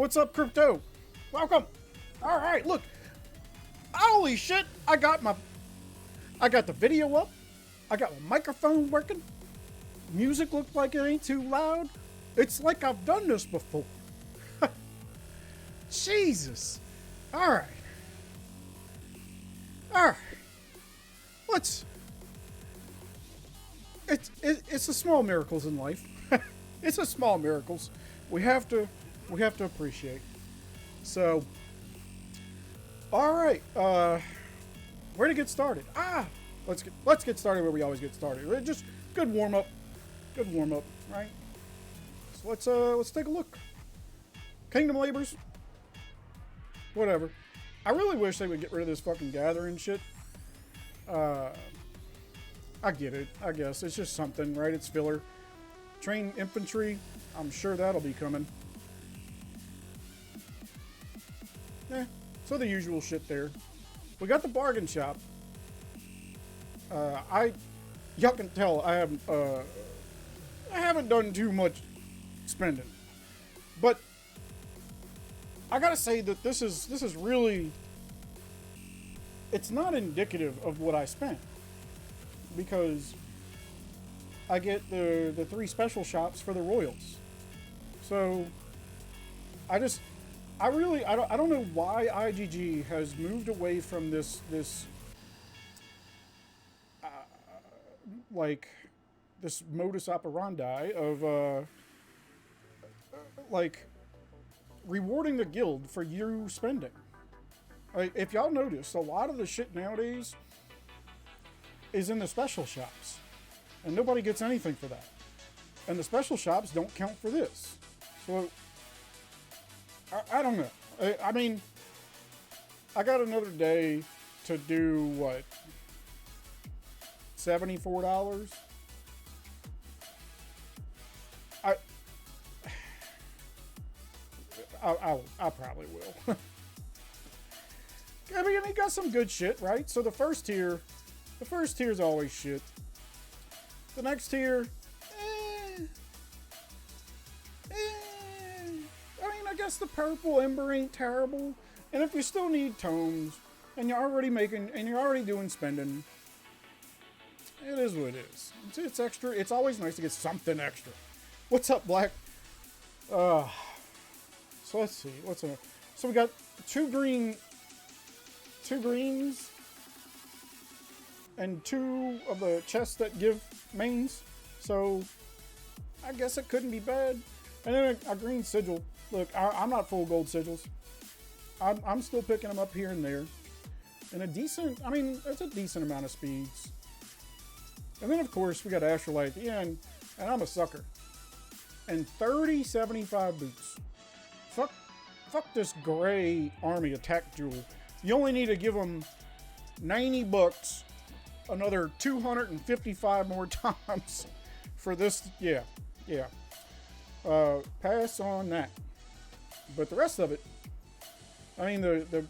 What's up, crypto? Welcome. All right, look. Holy shit! I got the video up. I got my microphone working. Music looks like it ain't too loud. It's like I've done this before. Jesus. All right. All right. Let's. It's the small miracles in life. It's the small miracles we have to appreciate. So, all right. Where to get started? Let's get started where we always get started. Just good warm up. Good warm up, right? So let's take a look. Kingdom Labors. Whatever. I really wish they would get rid of this fucking gathering shit. I get it, I guess. It's just something, right? It's filler. Train infantry. I'm sure that'll be coming. So the usual shit there. We got the bargain shop. Y'all can tell I haven't done too much spending. But I gotta say that this is really, it's not indicative of what I spent, because I get the 3 special shops for the Royals. So I don't know why IGG has moved away from this like this modus operandi of like rewarding the guild for you spending. If y'all notice, a lot of the shit nowadays is in the special shops, and nobody gets anything for that. And the special shops don't count for this. So I don't know. I mean, I got another day to do what? $74? I probably will. I mean, he got some good shit, right? So the first tier is always shit. The next tier, I mean, I guess the purple ember ain't terrible. And if you still need tomes, and you're already doing spending, it is what it is. It's extra. It's always nice to get something extra. What's up, Black? So let's see. So we got two greens, and 2 of the chests that give mains. So I guess it couldn't be bad. And then a green sigil. Look, I'm not full gold sigils. I'm still picking them up here and there. And it's a decent amount of speeds. And then, of course, we got Astrolite at the end, and I'm a sucker. And 3075 boots. Fuck this gray army attack jewel. You only need to give them 90 bucks, another 255 more times for this. Yeah. Pass on that. But the rest of it, I mean, the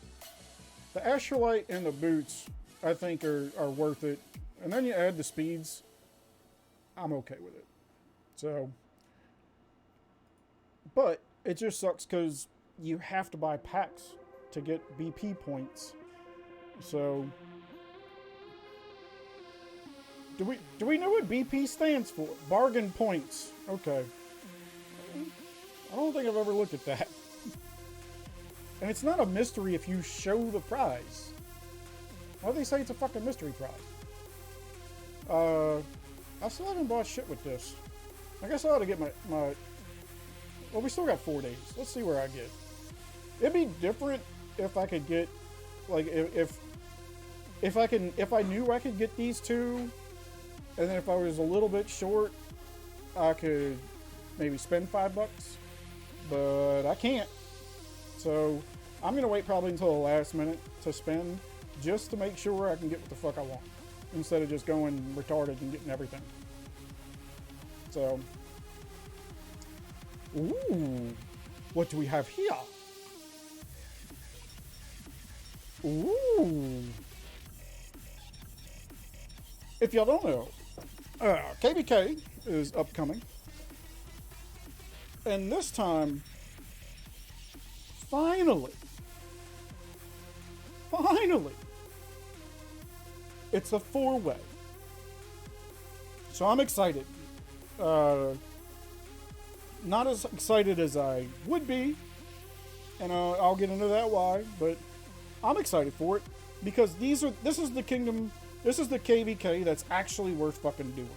Astrolite and the boots, I think are worth it. And then you add the speeds, I'm okay with it. So, but it just sucks because you have to buy packs to get BP points. So, do we know what BP stands for? Bargain points. Okay. I don't think I've ever looked at that. And it's not a mystery if you show the prize. Why do they say it's a fucking mystery prize? I still haven't bought shit with this. I guess I ought to get my well, we still got 4 days. Let's see where I get. It'd be different if I could get, like, if I knew I could get these 2, and then if I was a little bit short, I could maybe spend $5, but I can't. So I'm gonna wait probably until the last minute to spend, just to make sure I can get what the fuck I want, instead of just going retarded and getting everything. So, ooh, what do we have here? Ooh. If y'all don't know, KBK is upcoming. And this time, finally, it's a 4-way. So I'm excited. Not as excited as I would be, and I'll get into that why, but I'm excited for it because this is the kingdom, this is the KVK that's actually worth fucking doing.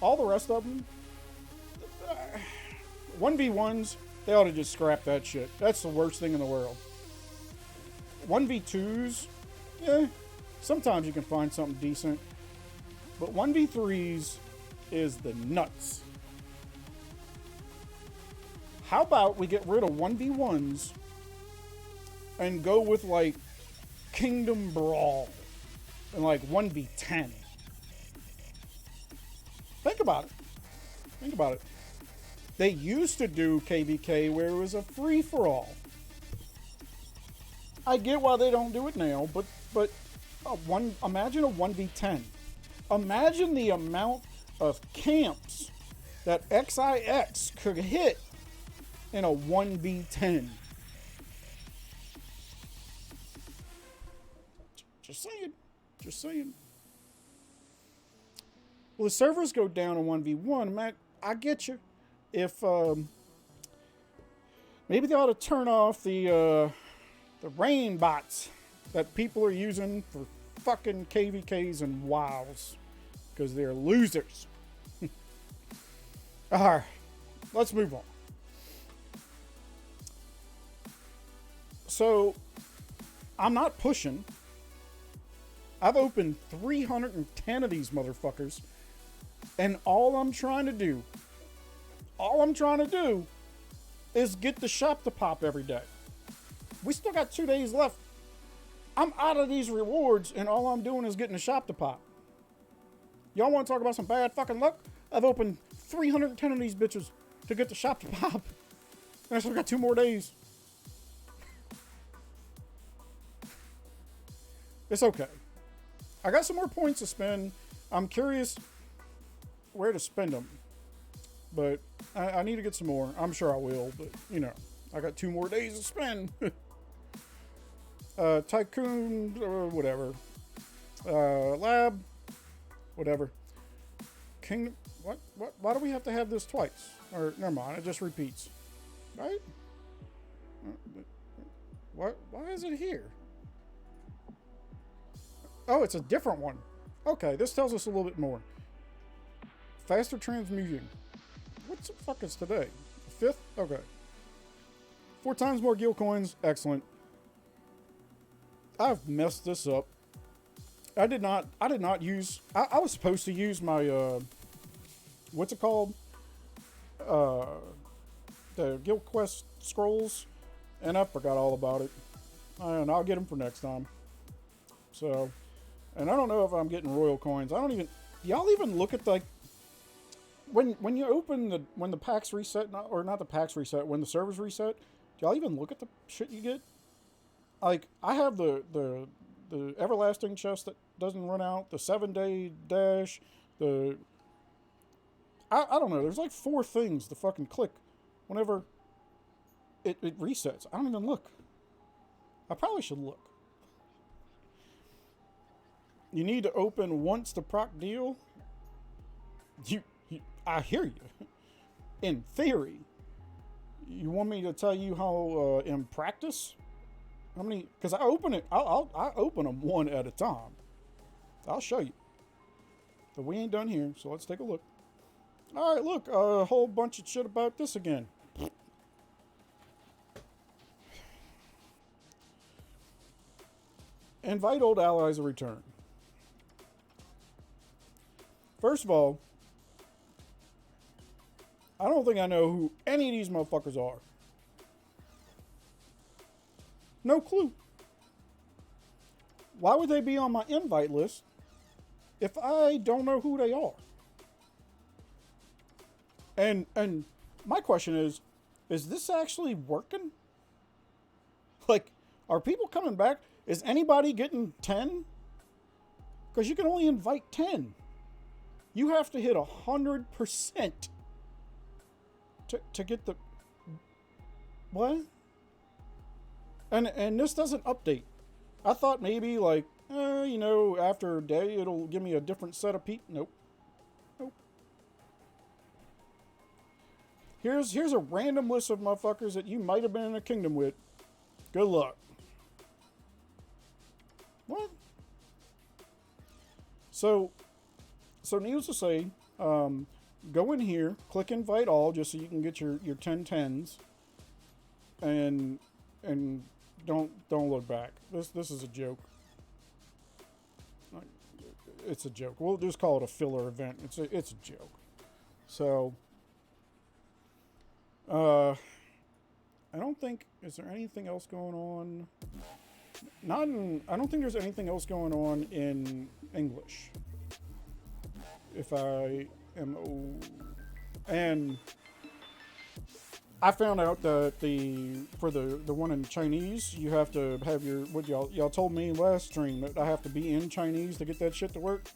All the rest of them, 1v1s, they ought to just scrap that shit. That's the worst thing in the world. 1v2s, sometimes you can find something decent, but 1v3s is the nuts. How about we get rid of 1v1s and go with like Kingdom Brawl and like 1v10? Think about it. They used to do KVK where it was a free-for-all. I get why they don't do it now, but imagine a 1v10. Imagine the amount of camps that XIX could hit in a 1v10. Just saying. Well, the servers go down in 1v1. Man, I get you. If maybe they ought to turn off the rain bots that people are using for fucking KVKs and WoWs because they're losers. All right, let's move on. So, I'm not pushing. I've opened 310 of these motherfuckers. And all I'm trying to do is get the shop to pop every day. We still got 2 days left. I'm out of these rewards, and all I'm doing is getting the shop to pop. Y'all want to talk about some bad fucking luck? I've opened 310 of these bitches to get the shop to pop. And I still got 2 more days. It's okay. I got some more points to spend. I'm curious where to spend them. But I need to get some more. I'm sure I will, but you know, I got 2 more days to spend. Tycoon, whatever. Lab, whatever. Kingdom, what? Why do we have to have this twice? Or, never mind, it just repeats. Right? What? Why is it here? Oh, it's a different one. Okay, this tells us a little bit more. Faster transmuting. What the fuck is today? 5th? Okay. 4 times more guild coins. Excellent. I've messed this up. I did not use... I was supposed to use my... what's it called? The guild quest scrolls. And I forgot all about it. And I'll get them for next time. So... And I don't know if I'm getting royal coins. I don't even... Y'all even look at, like... When you open when the packs reset, or not the packs reset, when the servers reset, do y'all even look at the shit you get? Like, I have the everlasting chest that doesn't run out, the 7-day dash, I don't know, there's like 4 things to fucking click whenever it resets. I don't even look. I probably should look. You need to open once the proc deal. I hear you. In theory. You want me to tell you how in practice? How many? Because I open it. I open them one at a time. I'll show you. But we ain't done here, so let's take a look. All right, look, a whole bunch of shit about this again. Invite old allies to return. First of all, I don't think I know who any of these motherfuckers are. No clue. Why would they be on my invite list if I don't know who they are? And my question is this actually working? Like, are people coming back? Is anybody getting 10? Because you can only invite 10. You have to hit 100% to get the... What? And this doesn't update. I thought maybe like, after a day it'll give me a different set of people. Nope. Nope. Here's a random list of motherfuckers that you might have been in a kingdom with. Good luck. What? So needless to say, go in here, click invite all, just so you can get your 1010s, and don't look back. This is a joke. It's a joke. We'll just call it a filler event. It's a joke. So, I don't think, is there anything else going on? I don't think there's anything else going on in English. If I am, and I found out that for the one in Chinese, you have to have what y'all told me last stream, that I have to be in Chinese to get that shit to work.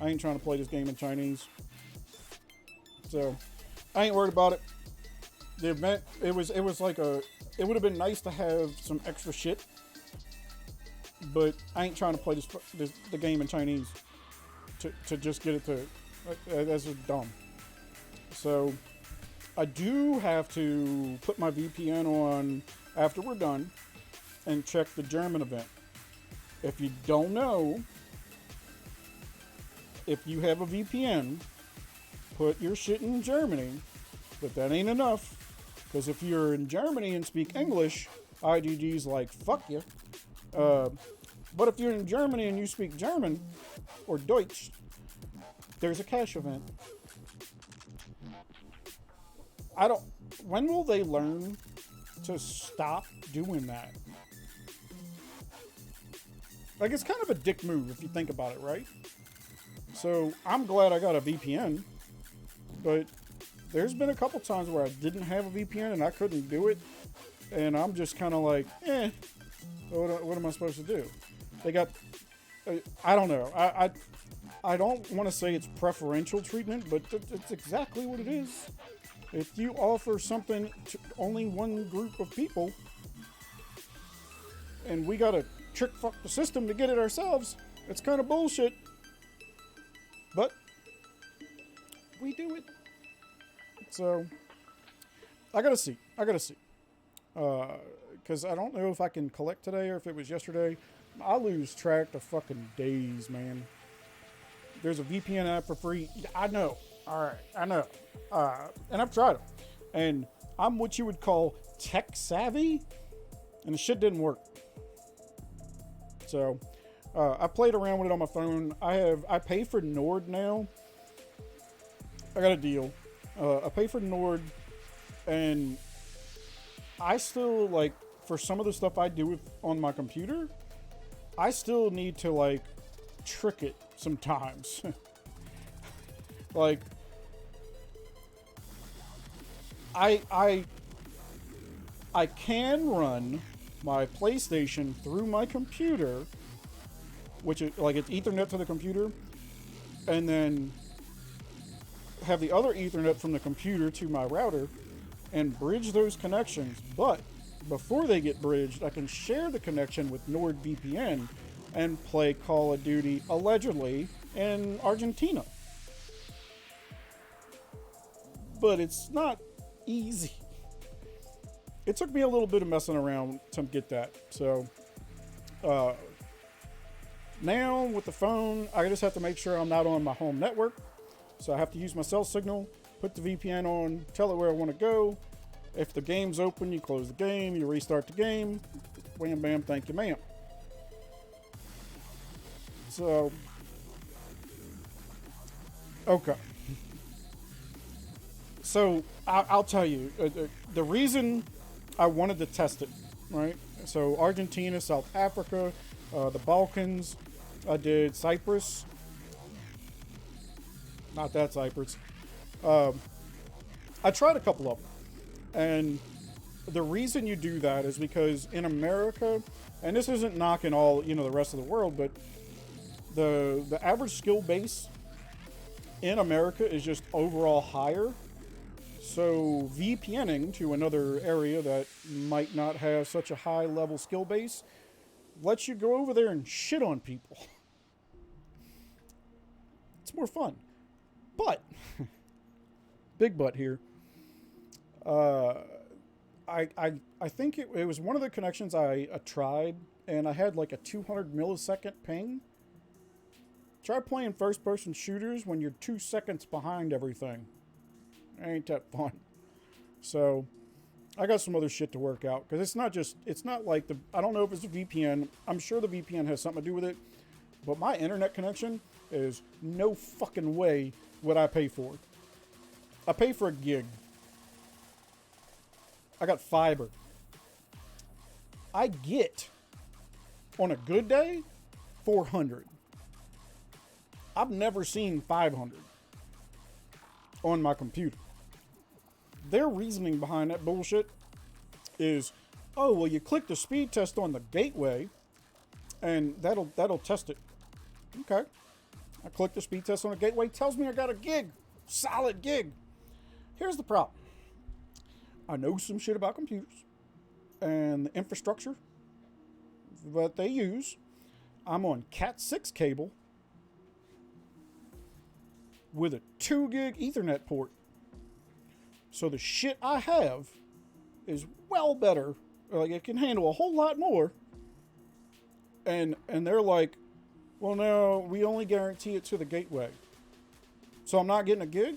I ain't trying to play this game in Chinese, so I ain't worried about it. The event, it was like it would have been nice to have some extra shit, but I ain't trying to play the game in Chinese to just get it to. That's just dumb. So I do have to put my VPN on after we're done and check the German event. If you don't know, if you have a VPN, put your shit in Germany, but that ain't enough. Because if you're in Germany and speak English, IGG's like, fuck you. But if you're in Germany and you speak German, or Deutsch, there's a cache event. When will they learn to stop doing that? Like, it's kind of a dick move if you think about it, right? So, I'm glad I got a VPN, but there's been a couple times where I didn't have a VPN and I couldn't do it, and I'm just kind of like, what am I supposed to do? They got, I don't know. I don't want to say it's preferential treatment, but it's exactly what it is. If you offer something to only one group of people, and we gotta trick fuck the system to get it ourselves, it's kind of bullshit. But we do it. So I gotta see. Because I don't know if I can collect today or if it was yesterday. I lose track of fucking days, man. There's a VPN app for free. I know. All right, I know. And I've tried it. And I'm what you would call tech savvy, and the shit didn't work. So I played around with it on my phone. I pay for Nord now. I got a deal. I pay for Nord, and I still, like, for some of the stuff I do on my computer, I still need to, like, trick it sometimes. Like, I can run my PlayStation through my computer, which is like, it's Ethernet to the computer, and then have the other Ethernet from the computer to my router and bridge those connections. But before they get bridged, I can share the connection with NordVPN and play Call of Duty, allegedly, in Argentina. But it's not easy. It took me a little bit of messing around to get that. So now with the phone, I just have to make sure I'm not on my home network. So I have to use my cell signal, put the VPN on, tell it where I want to go. If the game's open, you close the game, you restart the game. Wham, bam, thank you, ma'am. So, okay. So, I'll tell you, the reason I wanted to test it, right? So, Argentina, South Africa, the Balkans, I did Cyprus. Not that Cyprus. I tried a couple of them. And the reason you do that is because in America, and this isn't knocking all, the rest of the world, but the average skill base in America is just overall higher. So VPNing to another area that might not have such a high level skill base lets you go over there and shit on people. It's more fun. But, big but here. Uh, I think it was one of the connections I tried, and I had like a 200 millisecond ping. Try playing first person shooters when you're 2 seconds behind everything. Ain't that fun. So, I got some other shit to work out, because it's not like I don't know if it's a VPN. I'm sure the VPN has something to do with it, but my internet connection is no fucking way what I pay for. I pay for a gig. I got fiber. I get, on a good day, 400. I've never seen 500 on my computer. Their reasoning behind that bullshit is, oh, well, you click the speed test on the gateway, and that'll test it. Okay. I click the speed test on the gateway, tells me I got a gig. Solid gig. Here's the problem. I know some shit about computers and the infrastructure that they use. I'm on Cat 6 cable with a 2 gig Ethernet port. So the shit I have is well better. Like, it can handle a whole lot more. And they're like, well, no, we only guarantee it to the gateway. So I'm not getting a gig?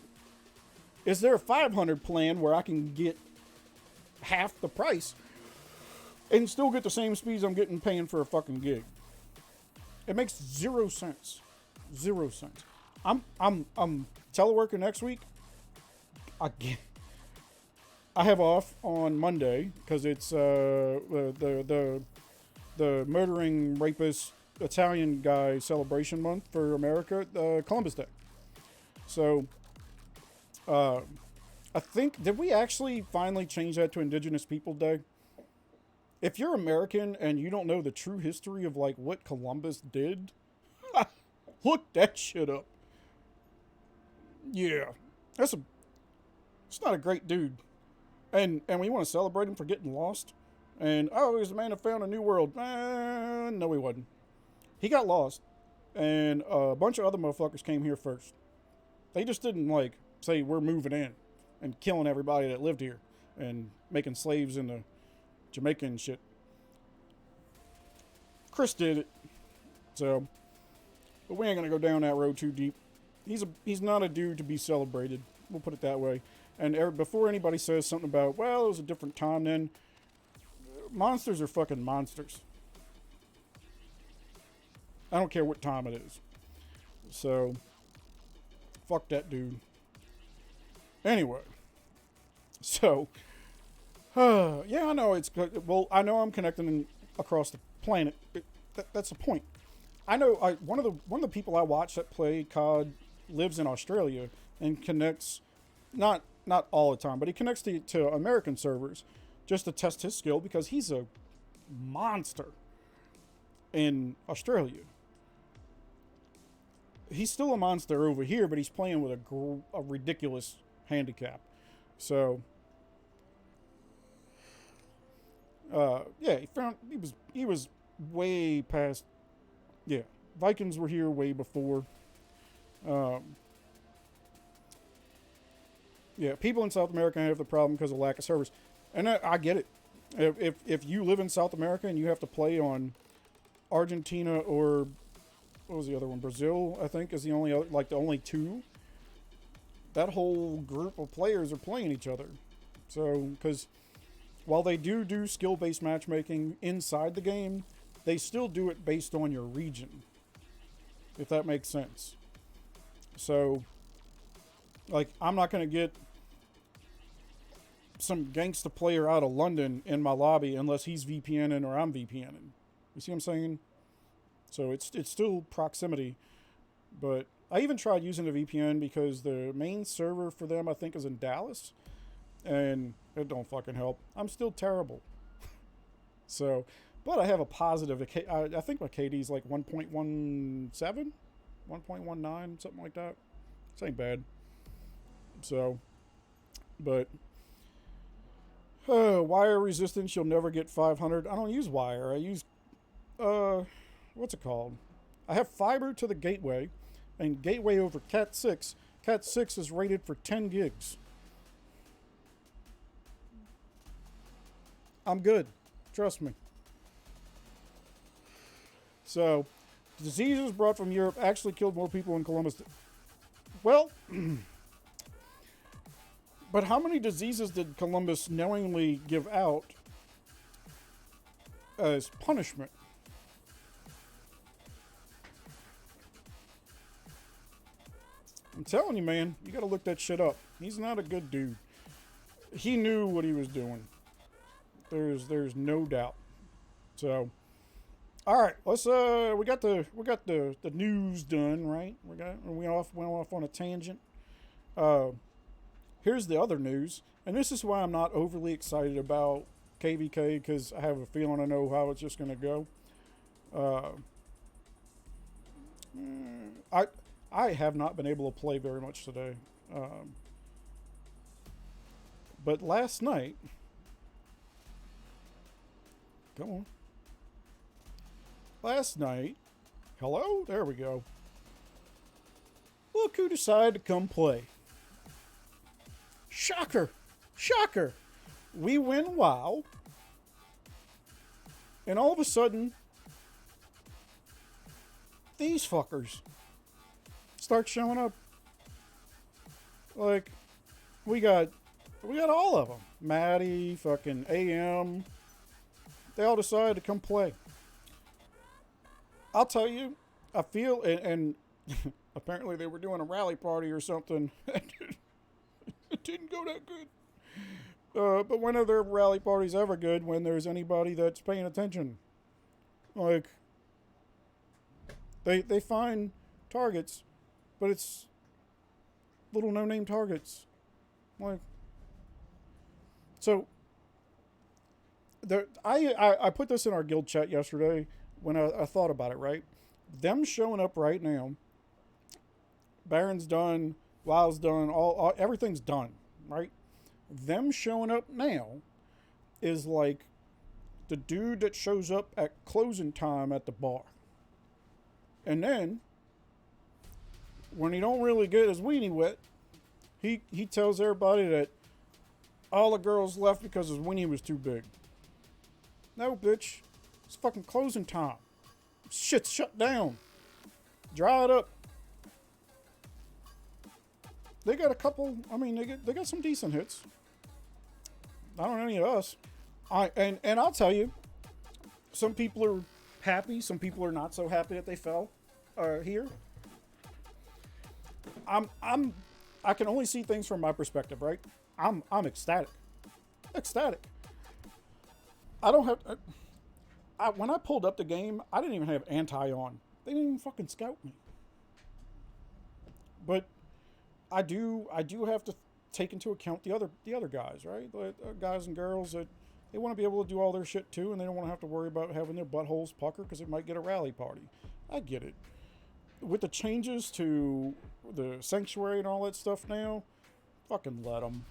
Is there a 500 plan where I can get half the price and still get the same speeds I'm getting paying for a fucking gig? It makes 0 sense. 0 cents. I'm teleworking next week. I have off on Monday because it's the murdering rapist Italian guy celebration month for America, Columbus Day. So, I think, did we actually finally change that to Indigenous People Day? If you're American and you don't know the true history of like what Columbus did, look that shit up. Yeah, it's not a great dude. And we want to celebrate him for getting lost. And, oh, he's the man that found a new world. No, he wasn't. He got lost. And a bunch of other motherfuckers came here first. They just didn't, like, say, we're moving in and killing everybody that lived here and making slaves into Jamaica and shit. Chris did it. So, but we ain't going to go down that road too deep. He's not a dude to be celebrated. We'll put it that way. And before anybody says something about, well, it was a different time then, monsters are fucking monsters. I don't care what time it is. So, fuck that dude. Anyway. So, yeah, I know it's good. Well, I know I'm connecting across the planet. That's the point. I know one of the people I watch that play COD lives in Australia and connects, not all the time, but he connects to American servers just to test his skill because he's a monster in Australia. He's still a monster over here, but he's playing with a ridiculous handicap. So, yeah, he was way past. Yeah, Vikings were here way before. Yeah, people in South America have the problem because of lack of servers, and I get it. If you live in South America and you have to play on Argentina or what was the other one? Brazil, I think, is the only two. That whole group of players are playing each other. So, because while they do skill-based matchmaking inside the game, they still do it based on your region, if that makes sense. So, like, I'm not going to get some gangsta player out of London in my lobby unless he's VPNing or I'm VPNing. You see what I'm saying? So it's still proximity. But I even tried using a VPN because the main server for them, I think, is in Dallas. And it don't fucking help. I'm still terrible. So, but I have a positive. I think my KD is like 1.17, 1.19, something like that. This ain't bad. So, But wire resistance, you'll never get 500. I don't use wire. I use what's it called? I have fiber to the gateway, and gateway over Cat 6. Cat 6 is rated for 10 gigs. I'm good. Trust me. So, diseases brought from Europe actually killed more people in Columbus. Well, but how many diseases did Columbus knowingly give out as punishment? I'm telling you, man, you gotta look that shit up. He's not a good dude. He knew what he was doing. There's no doubt. So, all right, let's we got the news done, right? We went off on a tangent. Here's the other news, and this is why I'm not overly excited about KVK, because I have a feeling I know how it's just gonna go. I have not been able to play very much today. But last night, come on. Last night, hello? There we go. Look who decided to come play. Shocker. Shocker. We win WoW. And all of a sudden, these fuckers start showing up. Like, we got all of them. Maddie, fucking AM. They all decided to come play. I'll tell you, I feel, and apparently they were doing a rally party or something. It didn't go that good. But when are their rally parties ever good when there's anybody that's paying attention? Like, they find targets, but it's little no-name targets. Like, so I put this in our guild chat yesterday when I thought about it, right? Them showing up right now, Baron's done, WoW's done, all everything's done, right? Them showing up now is like the dude that shows up at closing time at the bar. And then, when he don't really get his weenie wet, he tells everybody that all the girls left because his weenie was too big. No, bitch. It's fucking closing time. Shit's shut down. Dry it up. They got a couple, I mean, they got some decent hits. Not on any of us. And I'll tell you, some people are happy, some people are not so happy that they fell here. I can only see things from my perspective, right? I'm ecstatic. Ecstatic. I don't have... when I pulled up the game, I didn't even have anti on. They didn't even fucking scout me. But I do have to take into account the other guys, right? The guys and girls that they want to be able to do all their shit too, and they don't want to have to worry about having their buttholes pucker because it might get a rally party. I get it. With the changes to the sanctuary and all that stuff now, fucking let them.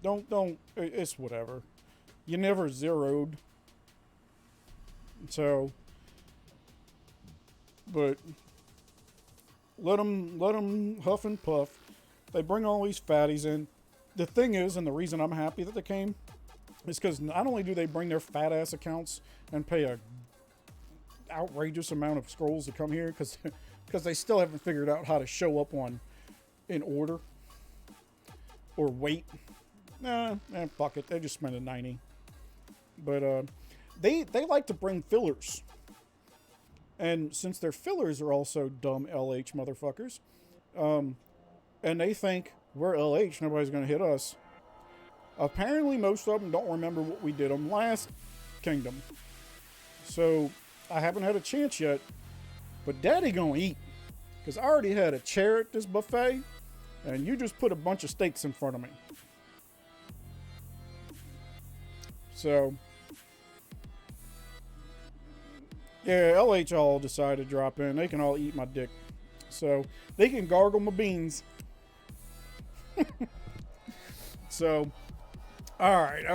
Don't. It's whatever. You never zeroed. So, but let them huff and puff. They bring all these fatties in. The thing is, and the reason I'm happy that they came, is because not only do they bring their fat ass accounts and pay a outrageous amount of scrolls to come here, because they still haven't figured out how to show up in order or wait. Fuck it. They just spend a 90. But they like to bring fillers. And since their fillers are also dumb LH motherfuckers, and they think we're LH, nobody's going to hit us. Apparently, most of them don't remember what we did them last Kingdom. So, I haven't had a chance yet, but Daddy gonna eat. Because I already had a chair at this buffet, and you just put a bunch of steaks in front of me. So, yeah, LH all decided to drop in. They can all eat my dick. So, they can gargle my beans. So, all right,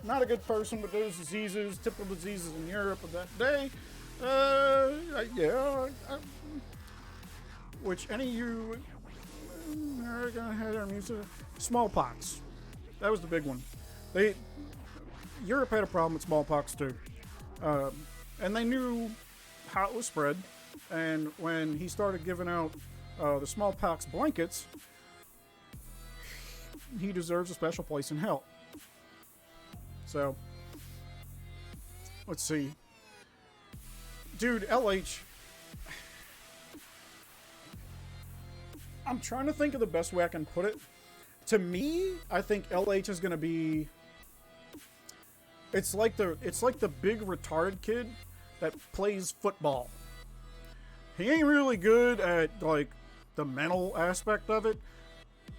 not a good person with those diseases, typical diseases in Europe of that day. Yeah, which any of you are gonna have their immune system. Smallpox. That was the big one. Europe had a problem with smallpox too, and they knew how it was spread. And when he started giving out the smallpox blankets, he deserves a special place in hell. So, let's see. Dude, LH. I'm trying to think of the best way I can put it. To me, I think LH is going to be... It's like the big retarded kid that plays football. He ain't really good at, like, the mental aspect of it.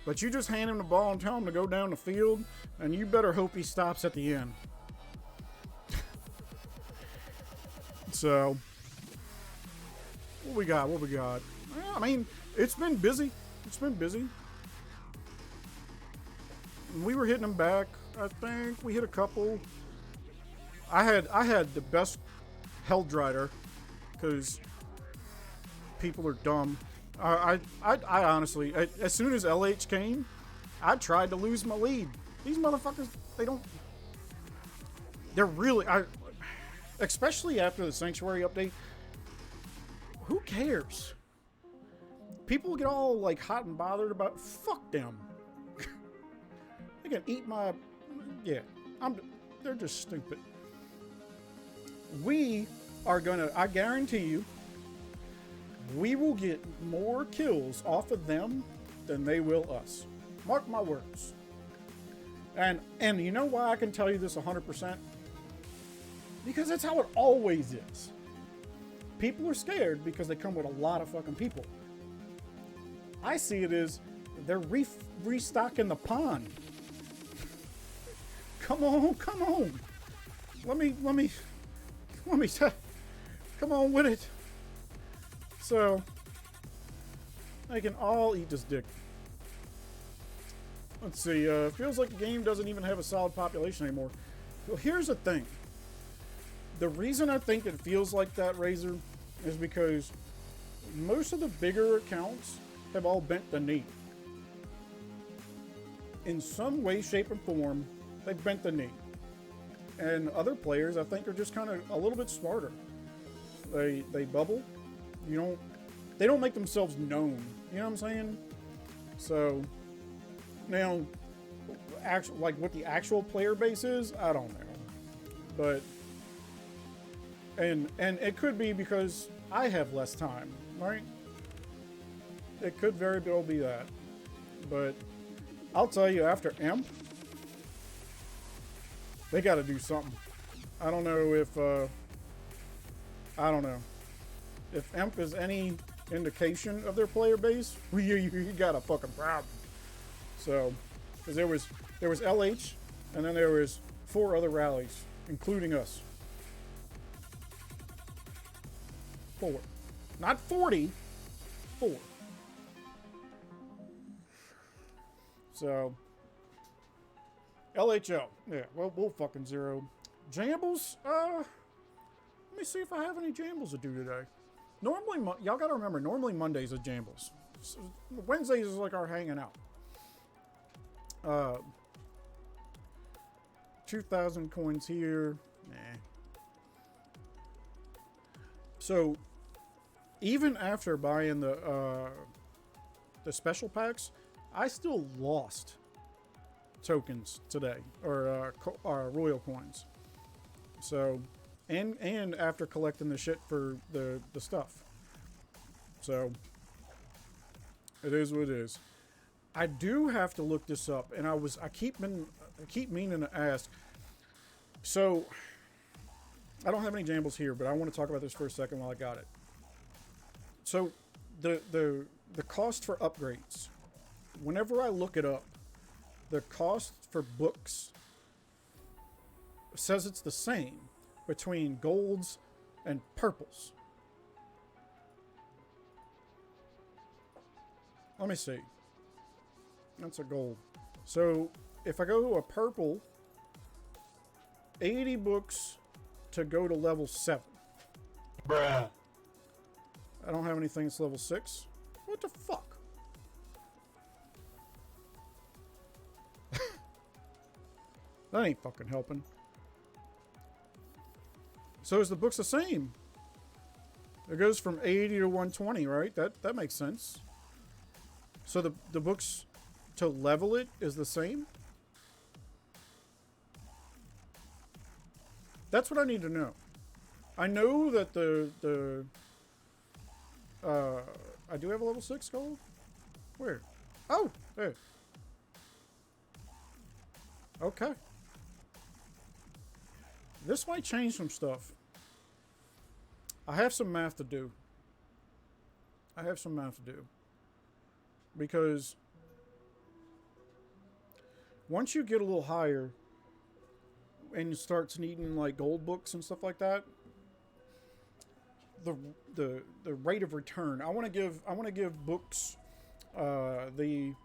But you just hand him the ball and tell him to go down the field, and you better hope he stops at the end. So, what we got? I mean, it's been busy. We were hitting them back. I think we hit a couple. I had the best Helldrider because people are dumb. I honestly, as soon as LH came, I tried to lose my lead. These motherfuckers, they're really, especially after the Sanctuary update, who cares? People get all like hot and bothered about, fuck them. They can eat my, yeah, they're just stupid. We are gonna, I guarantee you, we will get more kills off of them than they will us. Mark my words. And you know why I can tell you this 100%? Because that's how it always is. People are scared because they come with a lot of fucking people. I see it as they're restocking the pond. Come on. Let me come on with it. So, they can all eat this dick. Let's see, feels like the game doesn't even have a solid population anymore. Well, here's the thing. The reason I think it feels like that, Razor, is because most of the bigger accounts have all bent the knee. In some way, shape, or form, they've bent the knee. And other players, I think, are just kind of a little bit smarter. They bubble. They don't make themselves known. You know what I'm saying? So, now, like what the actual player base is, I don't know. But, and it could be because I have less time, right? It could very well be that. But, I'll tell you, after Imp, they got to do something. I don't know if, If Imp is any indication of their player base, you got a fucking problem. So, because there was LH, and then there was 4 other rallies, including us. 4. Not 40, 4. So, LHL. Yeah, well, we'll fucking zero. Jambles? Let me see if I have any jambles to do today. Normally, y'all gotta remember, normally Mondays are jambles. So Wednesdays is like our hanging out. 2,000 coins here. Nah. So, even after buying the special packs, I still lost tokens today, or royal coins. So, and after collecting the shit for the stuff. So, it is what it is. I do have to look this up, and I keep meaning to ask. So, I don't have any jambles here, but I want to talk about this for a second while I got it. So, the cost for upgrades. Whenever I look it up, the cost for books says it's the same between golds and purples. Let me see. That's a gold. So if I go to a purple, 80 books to go to level 7. Bruh. I don't have anything that's level 6. What the fuck? That ain't fucking helping. So is the books the same? It goes from 80 to 120, right? That makes sense. So the books to level it is the same? That's what I need to know. I know that I do have a level 6 gold? Where? Oh, there. Okay. This might change some stuff. I have some math to do. Because once you get a little higher and you start needing like gold books and stuff like that, the rate of return. I want to give books an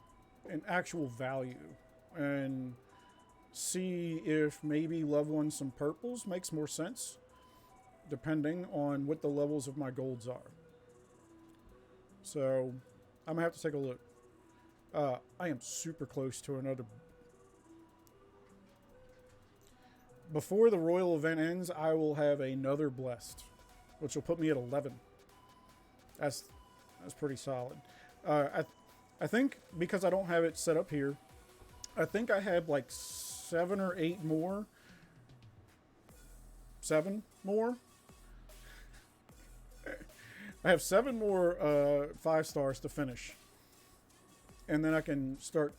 actual value and see if maybe leveling some purples makes more sense depending on what the levels of my golds are. So I'm gonna have to take a look. I am super close to another. Before the royal event ends, I will have another blessed, which will put me at 11. That's pretty solid. I think because I don't have it set up here, I think I have like 7 or 8 more. 7 more. I have 7 more 5 stars to finish, and then I can start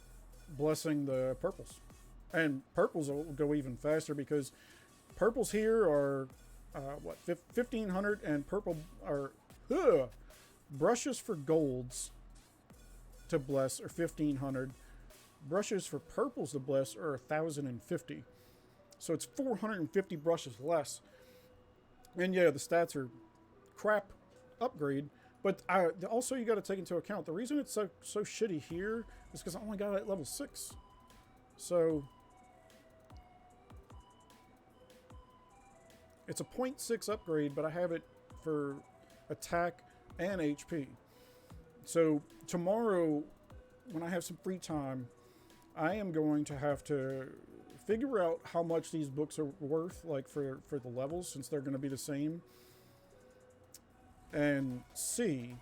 blessing the purples. And purples will go even faster because purples here are 1,500, and purple are brushes for golds to bless are 1,500. Brushes for purples to bless are 1,050. So it's 450 brushes less. And yeah, the stats are crap upgrade. But also you got to take into account the reason it's so shitty here is because I only got it at level 6. So it's a 0.6 upgrade, but I have it for attack and HP. So tomorrow, when I have some free time, I am going to have to figure out how much these books are worth, like for the levels, since they're going to be the same, and see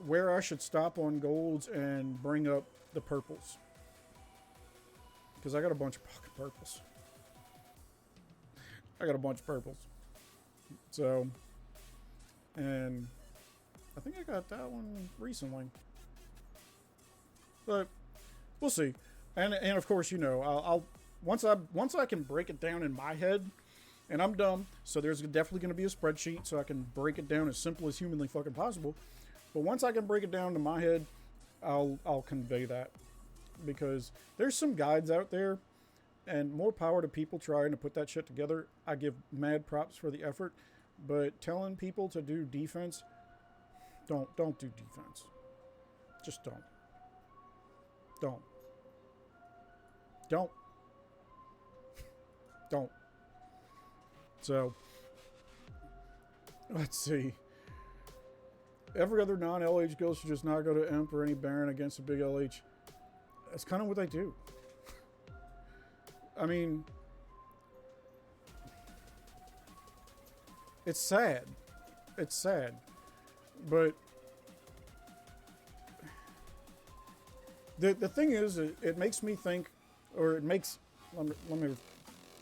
where I should stop on golds and bring up the purples. Because I got a bunch of fucking purples. So, and I think I got that one recently. But we'll see. And of course, you know, I'll once I can break it down in my head, and I'm dumb, so there's definitely going to be a spreadsheet so I can break it down as simple as humanly fucking possible. But once I can break it down to my head, I'll convey that, because there's some guides out there, and more power to people trying to put that shit together. I give mad props for the effort, but telling people to do defense, don't do defense. Just don't. So, let's see. Every other non-LH guild should just not go to Imp or any Baron against a big LH. That's kind of what they do. I mean, it's sad. But the thing is, it makes me think, or it makes, let me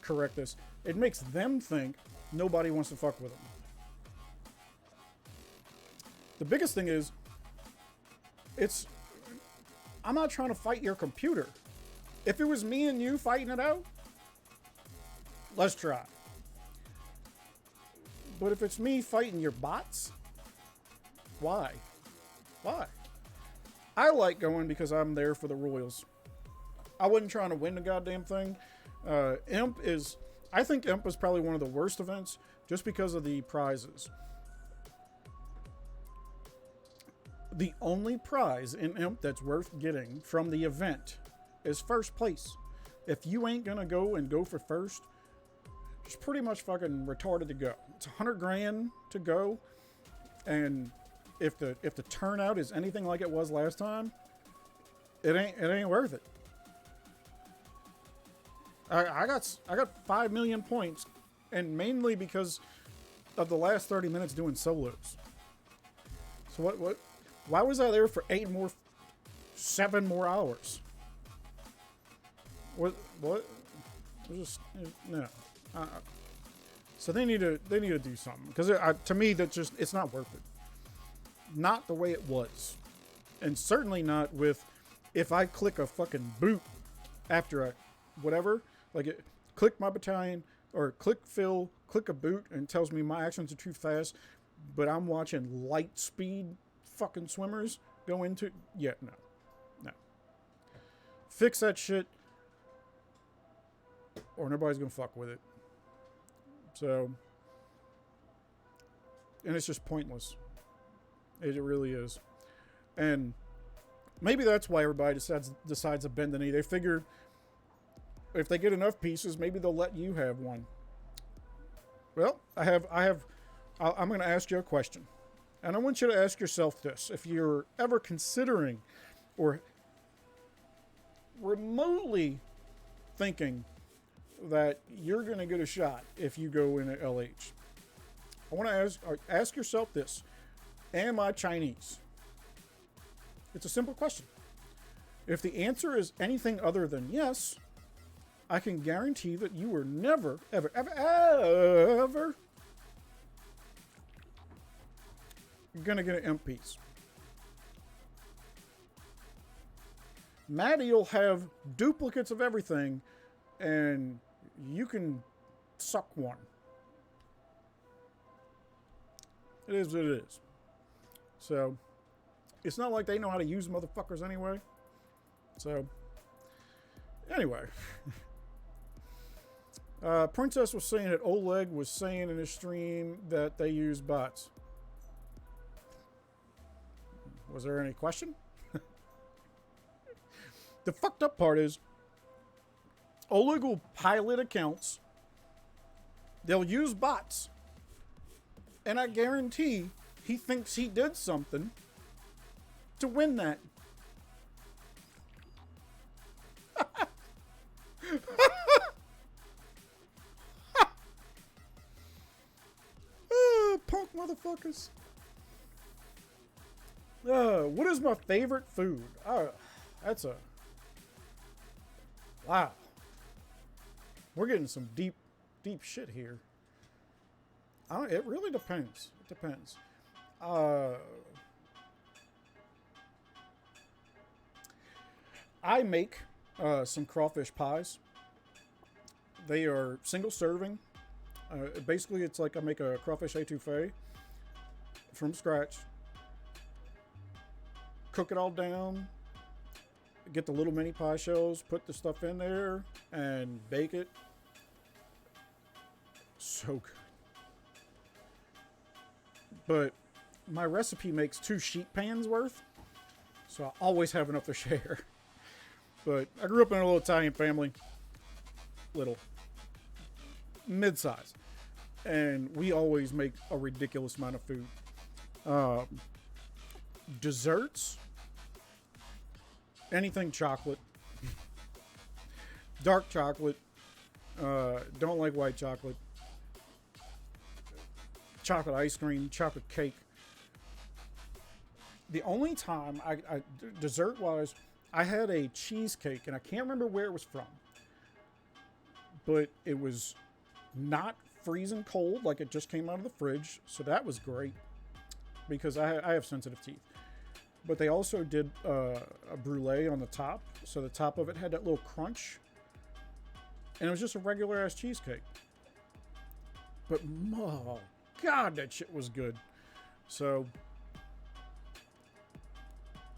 correct this, it makes them think nobody wants to fuck with them. The biggest thing is, I'm not trying to fight your computer. If it was me and you fighting it out, let's try. But if it's me fighting your bots, why? I like going because I'm there for the royals. I wasn't trying to win the goddamn thing. I think Imp is probably one of the worst events just because of the prizes. The only prize in Imp that's worth getting from the event is first place. If you ain't gonna go for first, it's pretty much fucking retarded to go. It's 100 grand to go, and if the turnout is anything like it was last time, it ain't worth it. I got 5 million points, and mainly because of the last 30 minutes doing solos. So what? Why was I there for 7 more hours? What? Just no. So they need to do something, because to me it's not worth it. Not the way it was, and certainly not with if I click a fucking boot after a whatever, like click my battalion or click fill, click a boot, and tells me my actions are too fast, but I'm watching light speed fucking swimmers go into no. Fix that shit, or nobody's gonna fuck with it. So, and it's just pointless. It really is. And maybe that's why everybody decides to bend the knee. They figure if they get enough pieces, maybe they'll let you have one. Well, I'm going to ask you a question. And I want you to ask yourself this. If you're ever considering or remotely thinking that you're going to get a shot if you go in at LH, I want to ask yourself this. Am I Chinese? It's a simple question. If the answer is anything other than yes, I can guarantee that you were never, ever, ever, ever gonna get an imp piece. Maddie will have duplicates of everything, and you can suck one. It is what it is. So, it's not like they know how to use motherfuckers anyway. So, anyway. Princess was saying that Oleg was saying in his stream that they use bots. Was there any question? The fucked up part is, Oleg will pilot accounts. They'll use bots. And I guarantee he thinks he did something to win that. Punk motherfuckers. What is my favorite food? That's a... Wow. We're getting some deep shit here. It really depends. It depends. I make some crawfish pies. They are single serving. Basically, it's like I make a crawfish etouffee from scratch. Cook it all down. Get the little mini pie shells. Put the stuff in there and bake it. So good. But my recipe makes 2 sheet pans worth, so I always have enough to share. But I grew up in a little Italian family. Little. Mid-size. And we always make a ridiculous amount of food. Desserts. Anything chocolate. Dark chocolate. Don't like white chocolate. Chocolate ice cream. Chocolate cake. The only time dessert-wise, I had a cheesecake, and I can't remember where it was from. But it was not freezing cold, like it just came out of the fridge, so that was great, because I have sensitive teeth. But they also did a brulee on the top, so the top of it had that little crunch, and it was just a regular-ass cheesecake. But, oh, God, that shit was good. So,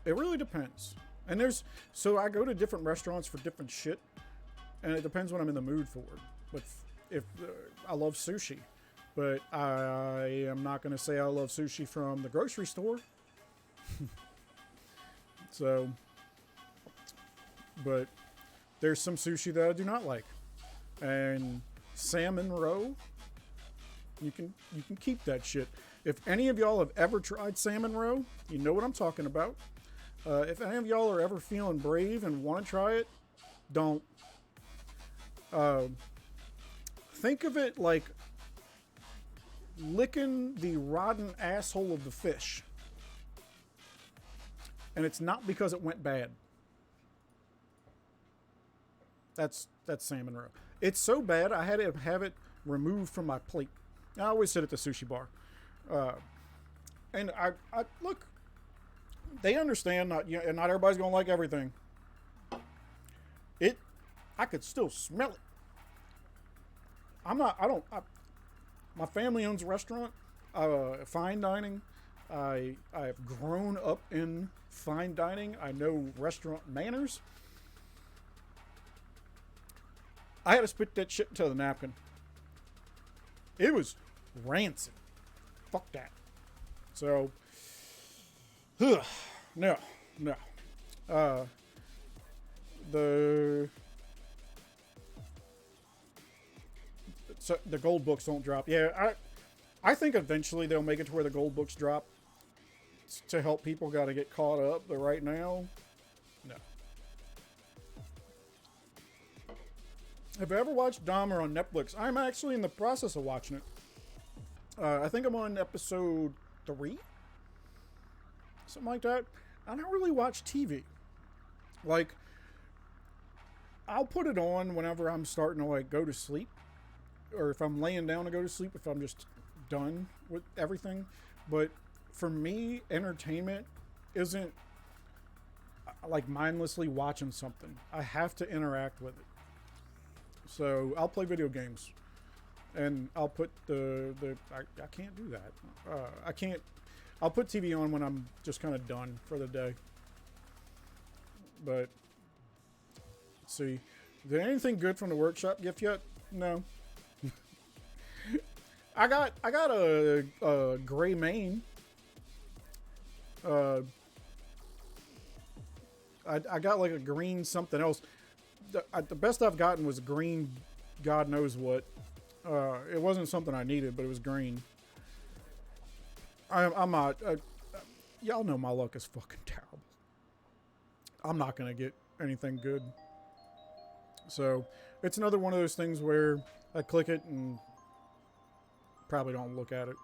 it really depends. And so I go to different restaurants for different shit, and it depends what I'm in the mood for. But if I love sushi, but I am not going to say I love sushi from the grocery store. So, but there's some sushi that I do not like. And salmon roe, you can keep that shit. If any of y'all have ever tried salmon roe, you know what I'm talking about. If any of y'all are ever feeling brave and want to try it, don't. Think of it like licking the rotten asshole of the fish. And it's not because it went bad. That's salmon roe. It's so bad I had to have it removed from my plate. I always sit at the sushi bar. And I look, they understand not, you know, and not everybody's gonna like everything. I could still smell it. My family owns a restaurant, fine dining. I have grown up in fine dining. I know restaurant manners. I had to spit that shit into the napkin. It was rancid. Fuck that. So, no. The gold books don't drop. Yeah, I think eventually they'll make it to where the gold books drop to help people got to get caught up. But right now, no. Have you ever watched Dahmer on Netflix? I'm actually in the process of watching it. I think I'm on episode 3? Something like that. I don't really watch TV. Like, I'll put it on whenever I'm starting to, like, go to sleep. Or if I'm laying down to go to sleep, if I'm just done with everything. But for me, entertainment isn't like mindlessly watching something. I have to interact with it. So I'll play video games, and I'll put I can't do that. I'll put TV on when I'm just kind of done for the day. But let's see, did anything good from the workshop gift yet? No. I got a gray mane. I got like a green something else. The best I've gotten was green, God knows what. It wasn't something I needed, but it was green. I'm not. Y'all know my luck is fucking terrible. I'm not gonna get anything good. So it's another one of those things where I click it and probably don't look at it.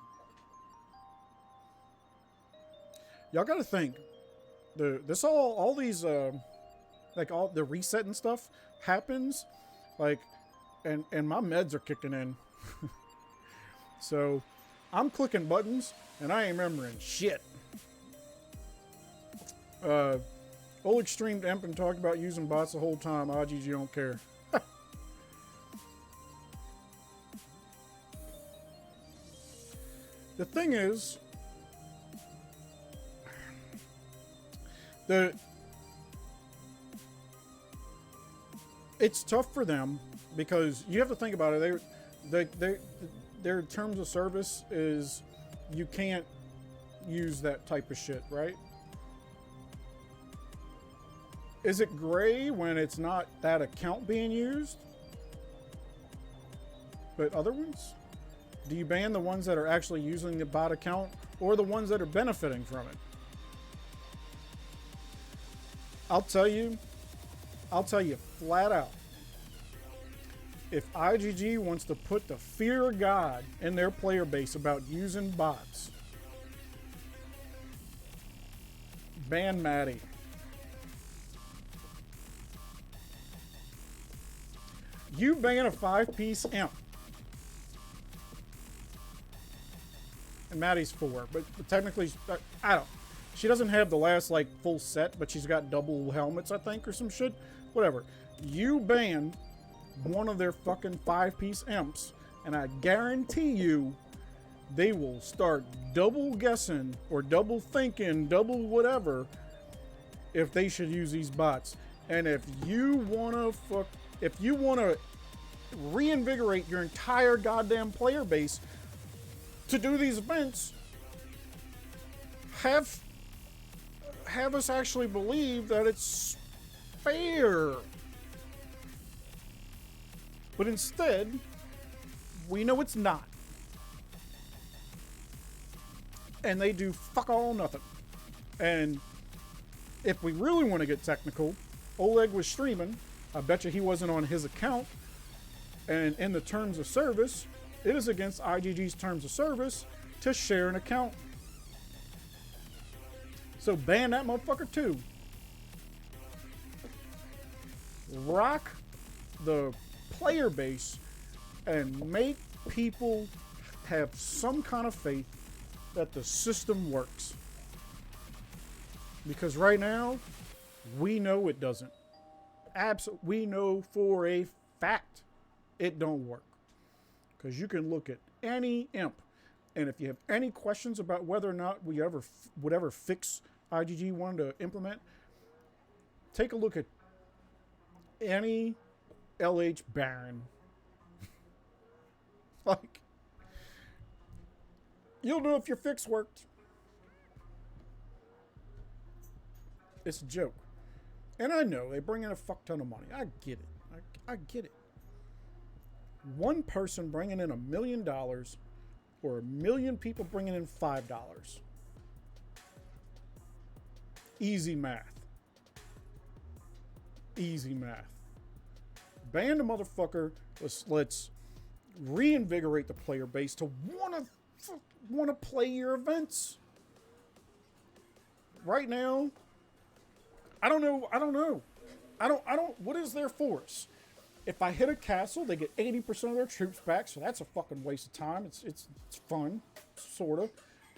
Y'all gotta think. All these like all the reset and stuff happens, like, and my meds are kicking in. So I'm clicking buttons and I ain't remembering shit. Old Extreme Imp and talked about using bots the whole time. IGG don't care. The thing is, it's tough for them because you have to think about it. Their terms of service is you can't use that type of shit, right? Is it gray when it's not that account being used? But other ones? Do you ban the ones that are actually using the bot account or the ones that are benefiting from it? I'll tell you flat out. If IGG wants to put the fear of God in their player base about using bots, ban Maddie. You ban a 5-piece imp. And Maddie's 4, but technically, I don't. She doesn't have the last, like, full set, but she's got double helmets, I think, or some shit. Whatever. You ban one of their fucking 5-piece imps, and I guarantee you they will start double guessing or double thinking, double whatever, if they should use these bots. And if you wanna reinvigorate your entire goddamn player base to do these events, have have us actually believe that it's fair. But instead, we know it's not. And they do fuck all nothing. And if we really want to get technical, Oleg was streaming. I bet you he wasn't on his account. And in the terms of service, it is against IGG's terms of service to share an account. So ban that motherfucker too. Rock the player base and make people have some kind of faith that the system works. Because right now, we know it doesn't. We know for a fact it don't work. Because you can look at any imp, and if you have any questions about whether or not we would ever fix IGG wanted to implement, take a look at any LH Baron. Like, you'll know if your fix worked. It's a joke. And I know they bring in a fuck ton of money. I get it. I get it. One person bringing in $1 million or 1 million people bringing in $5. Easy math. Easy math. Ban the motherfucker. Let's reinvigorate the player base to want to play your events. Right now, I don't know. What is their force? If I hit a castle, they get 80% of their troops back, so that's a fucking waste of time. It's fun, sort of,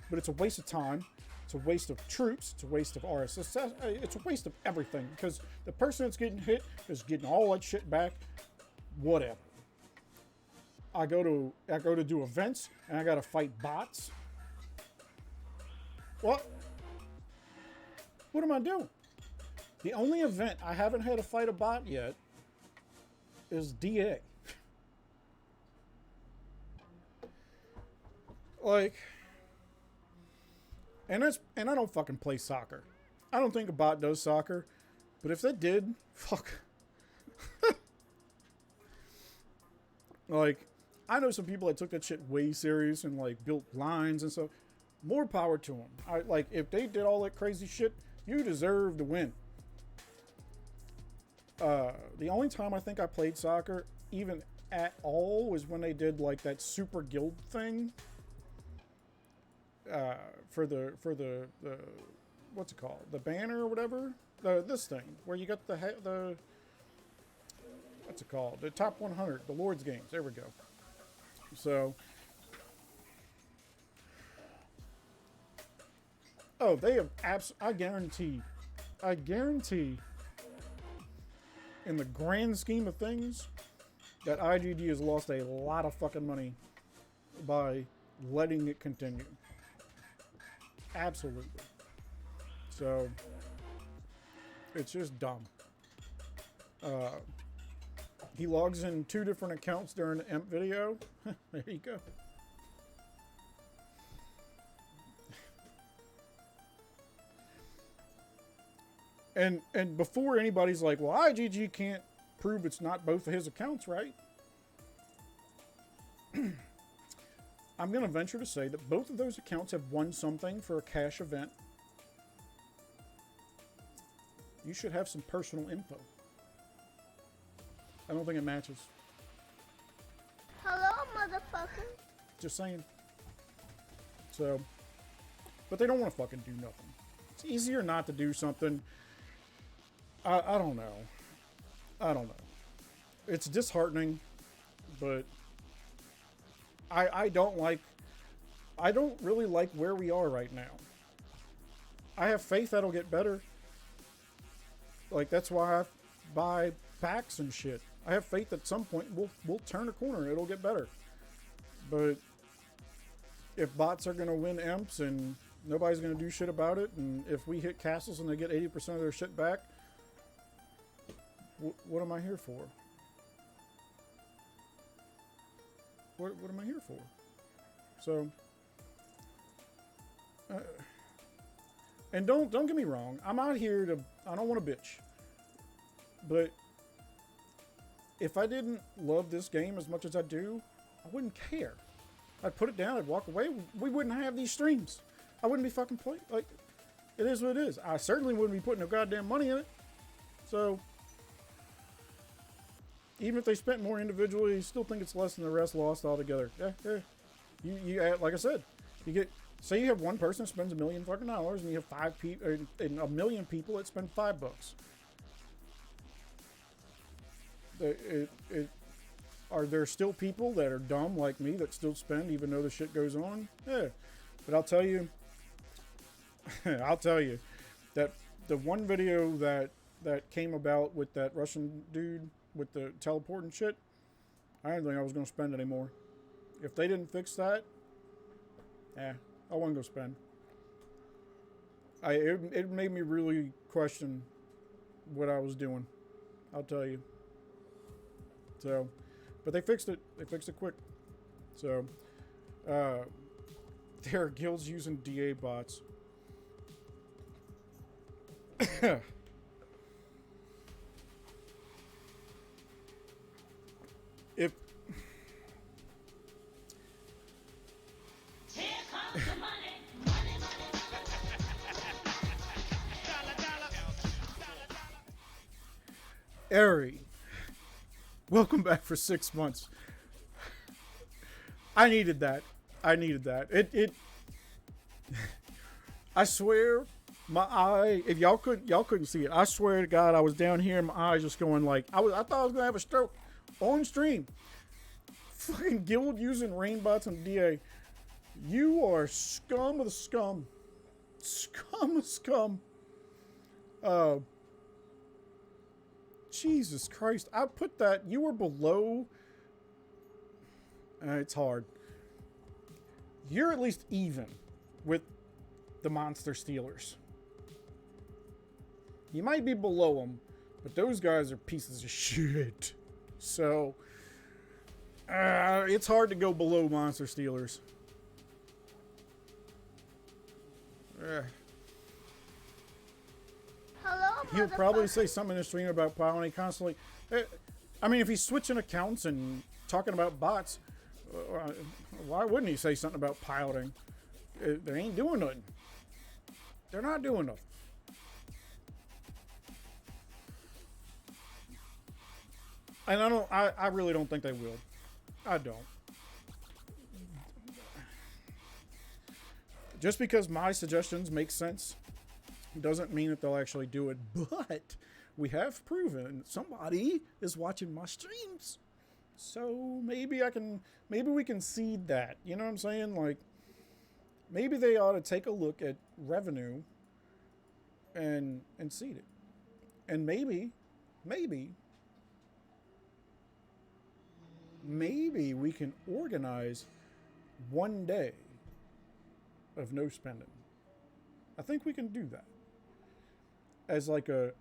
but it's a waste of time. It's a waste of troops. It's a waste of RSS. It's a waste of everything because the person that's getting hit is getting all that shit back. Whatever. I go to do events and I gotta fight bots. What am I doing? The only event I haven't had to fight a bot yet is DA. Like, and I don't fucking play soccer. I don't think a bot does soccer, but if they did, fuck. Like, I know some people that took that shit way serious and like built lines and stuff. More power to them. Like, if they did all that crazy shit, you deserve to win. The only time I think I played soccer, even at all, was when they did like that super guild thing. For the what's it called? The banner or whatever. This thing where you got the what's it called? The top 100, the Lord's Games. There we go. So, oh, they have I guarantee, in the grand scheme of things, that IGD has lost a lot of fucking money by letting it continue. Absolutely. So, it's just dumb. He logs in 2 different accounts during the imp video. There you go. And before anybody's like, well, IGG can't prove it's not both of his accounts, right? I'm going to venture to say that both of those accounts have won something for a cash event. You should have some personal info. I don't think it matches. Hello, motherfucker. Just saying. So, but they don't want to fucking do nothing. It's easier not to do something. I don't know. I don't know. It's disheartening, but I don't really like where we are right now. I have faith that'll get better. Like, that's why I buy packs and shit. I have faith at some point we'll turn a corner and it'll get better. But if bots are gonna win imps and nobody's gonna do shit about it, and if we hit castles and they get 80% of their shit back, what am I here for? What am I here for? So, And don't get me wrong. I'm out here to. I don't want to bitch. But if I didn't love this game as much as I do, I wouldn't care. I'd put it down. I'd walk away. We wouldn't have these streams. I wouldn't be fucking playing. Like, it is what it is. I certainly wouldn't be putting no goddamn money in it. So, even if they spent more individually, you still think it's less than the rest lost altogether. Yeah. You like I said, you get. Say you have one person that spends $1 million fucking dollars, and you have 5 people, and 1 million people that spend $5. Are there still people that are dumb like me that still spend even though the shit goes on? Yeah. But I'll tell you, that the one video that came about with that Russian dude with the teleporting shit, I didn't think I was going to spend anymore. If they didn't fix that, I wasn't going to spend. It made me really question what I was doing. I'll tell you. So, but they fixed it. They fixed it quick. So, there are guilds using DA bots. If here comes the money, money, money, Ari, welcome back for 6 months. I needed that. It I swear, my eye. If y'all couldn't see it. I swear to God, I was down here and my eyes just going like I thought I was gonna have a stroke on stream. Fucking guild using rain bots and DA. You are scum of the scum. Scum of scum. Jesus Christ. I put that. You were below. It's hard. You're at least even with the monster stealers. You might be below them, but those guys are pieces of shit. So, it's hard to go below monster stealers. Hello, He'll probably say something in the stream about piloting constantly. I mean, if he's switching accounts and talking about bots, why wouldn't he say something about piloting? They ain't doing nothing. They're not doing nothing. And I really don't think they will. I don't. Just because my suggestions make sense doesn't mean that they'll actually do it. But we have proven somebody is watching my streams. So maybe we can seed that. You know what I'm saying? Like, maybe they ought to take a look at revenue and seed it. And maybe we can organize one day of no spending. I think we can do that as like a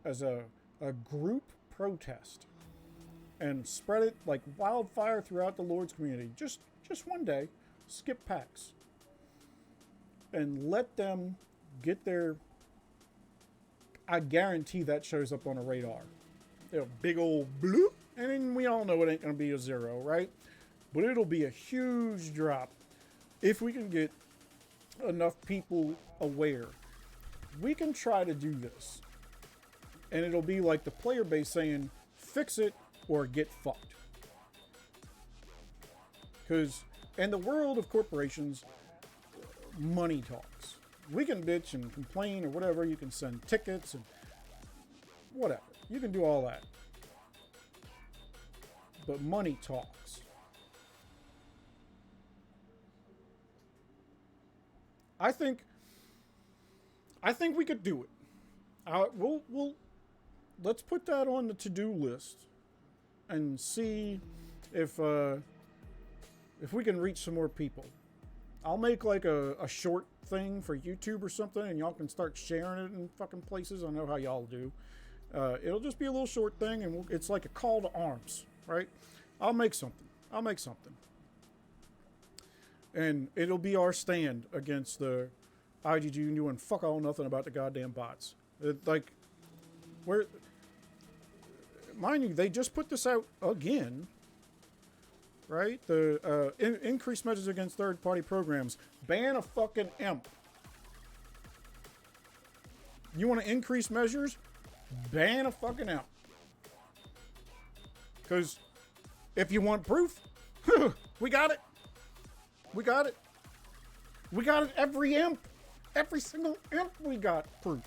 group protest and spread it like wildfire throughout the Lord's community. Just one day, skip packs and let them get their. I guarantee that shows up on a radar. Big old bloop, and then we all know it ain't gonna be a 0, right? But it'll be a huge drop if we can get enough people aware. We can try to do this, and it'll be like the player base saying, "Fix it or get fucked." Because in the world of corporations, money talks. We can bitch and complain or whatever. You can send tickets and whatever. You can do all that. But money talks. I think we could do it. Let's put that on the to-do list and see if we can reach some more people. I'll make like a short thing for YouTube or something, and y'all can start sharing it in fucking places. I know how y'all do. It'll just be a little short thing, and it's like a call to arms, right? I'll make something. And it'll be our stand against the IGG doing fuck all nothing about the goddamn bots. Like, where, mind you, they just put this out again, right? The increased measures against third-party programs. Ban a fucking imp. You want to increase measures? Ban a fucking imp. Because if you want proof, we got it. We got it. We got it. Every imp. Every single imp we got proof.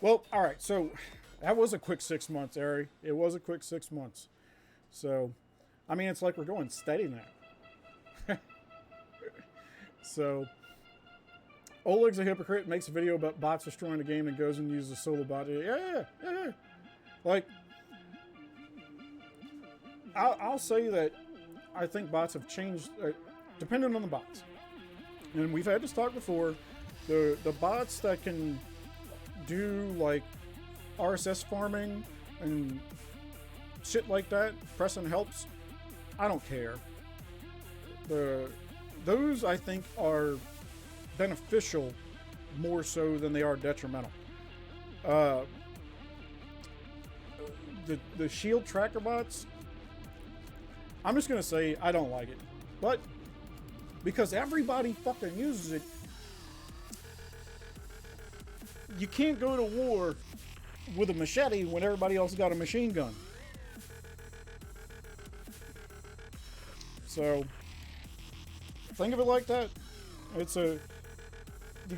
Well, all right. So that was a quick 6 months, Ari. It was a quick 6 months. So, I mean, it's like we're going steady now. So, Oleg's a hypocrite, makes a video about bots destroying the game and goes and uses a solo bot. Yeah. Like, I'll say that I think bots have changed, depending on the bots. And we've had this talk before. The bots that can do, like, RSS farming and shit like that, pressing helps, I don't care. Those, I think, are beneficial more so than they are detrimental. The shield tracker bots, I'm just gonna say I don't like it, but because everybody fucking uses it, you can't go to war with a machete when everybody else got a machine gun. So think of it like that. It's a, you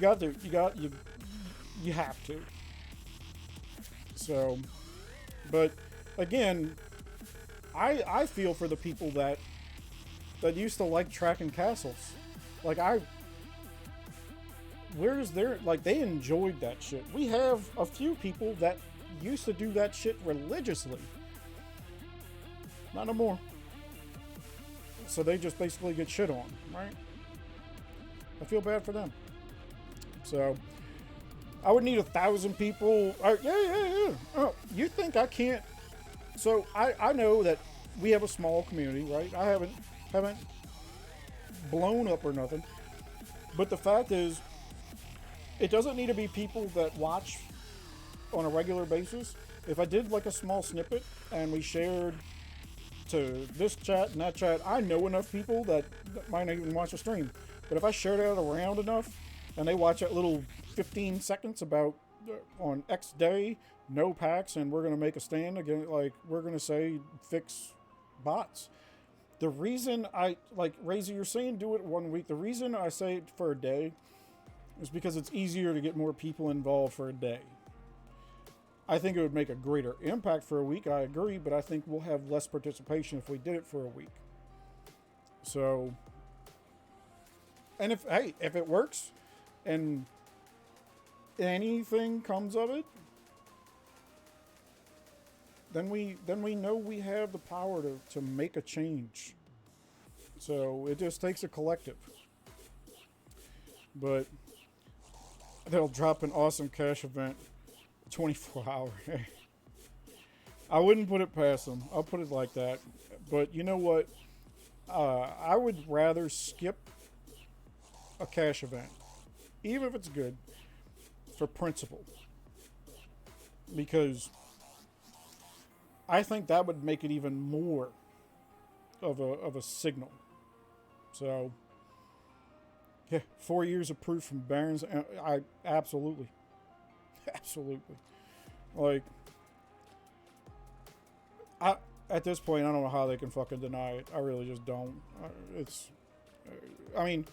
have to. So, but again, I feel for the people that used to like tracking castles. Like, where's their, like, they enjoyed that shit. We have a few people that used to do that shit religiously. Not no more. So they just basically get shit on, right? I feel bad for them. So, I would need 1,000 people. Yeah. Oh, you think I can't? So I know that we have a small community, right? I haven't blown up or nothing. But the fact is, it doesn't need to be people that watch on a regular basis. If I did like a small snippet and we shared to this chat and that chat, I know enough people that might not even watch the stream. But if I share that around enough and they watch that little 15 seconds about on X day, no packs, and we're going to make a stand again, like we're going to say fix bots. The reason I, like Razor, you're saying do it 1 week. The reason I say it for a day is because it's easier to get more people involved for a day. I think it would make a greater impact for a week, I agree, but I think we'll have less participation if we did it for a week. So, and if it works and anything comes of it, then we know we have the power to make a change. So it just takes a collective. But they'll drop an awesome cash event 24 hours. I wouldn't put it past them. I'll put it like that. But you know what? I would rather skip a cash event, even if it's good, for principle. Because I think that would make it even more of a signal. So, yeah, 4 years of proof from Barons. I absolutely. Like, at this point, I don't know how they can fucking deny it. I really just don't. I mean,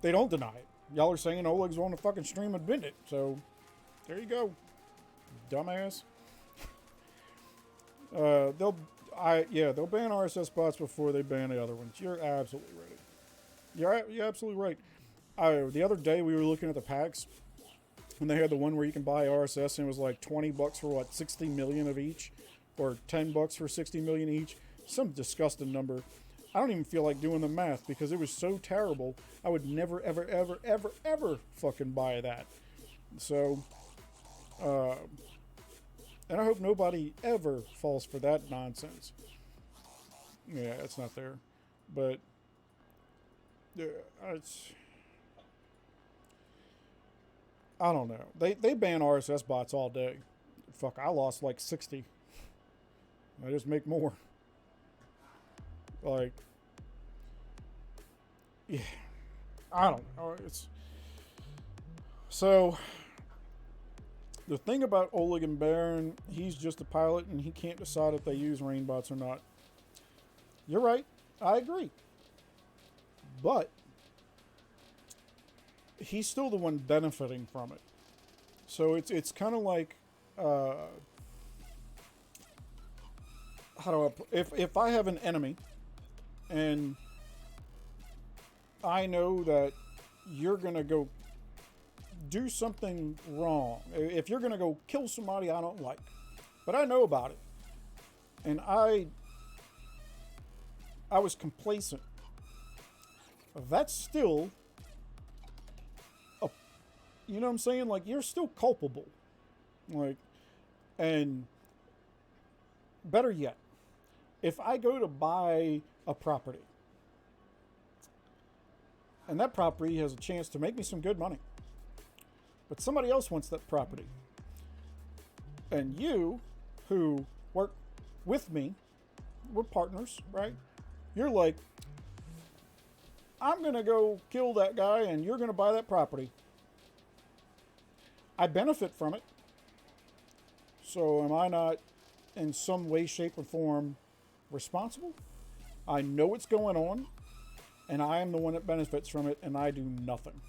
they don't deny it. Y'all are saying Oleg's on the fucking stream and admit it. So, there you go. Dumbass. They'll ban RSS bots before they ban the other ones. You're absolutely right. You're absolutely right. The other day we were looking at the packs, and they had the one where you can buy RSS, and it was like $20 for what, 60 million of each, or $10 for 60 million each. Some disgusting number. I don't even feel like doing the math because it was so terrible. I would never, ever, ever, ever, ever fucking buy that. So, and I hope nobody ever falls for that nonsense. Yeah, it's not there. But Yeah, it's, I don't know. They ban RSS bots all day. Fuck, I lost like 60. I just make more. Like, yeah, I don't know. It's so the thing about Oleg and Baron, he's just a pilot and he can't decide if they use rain bots or not. You're right. I agree. But he's still the one benefiting from it. So it's kind of like how do I if I have an enemy and I know that you're gonna go do something wrong, if you're gonna go kill somebody I don't like, but I know about it, and I was complacent, that's still a, you know what I'm saying? Like, you're still culpable. Like, and better yet, if I go to buy a property and that property has a chance to make me some good money, but somebody else wants that property, and you, who work with me, we're partners, right? You're like, I'm gonna go kill that guy and you're gonna buy that property. I benefit from it. So am I not in some way, shape, or form responsible? I know what's going on, and I am the one that benefits from it, and I do nothing.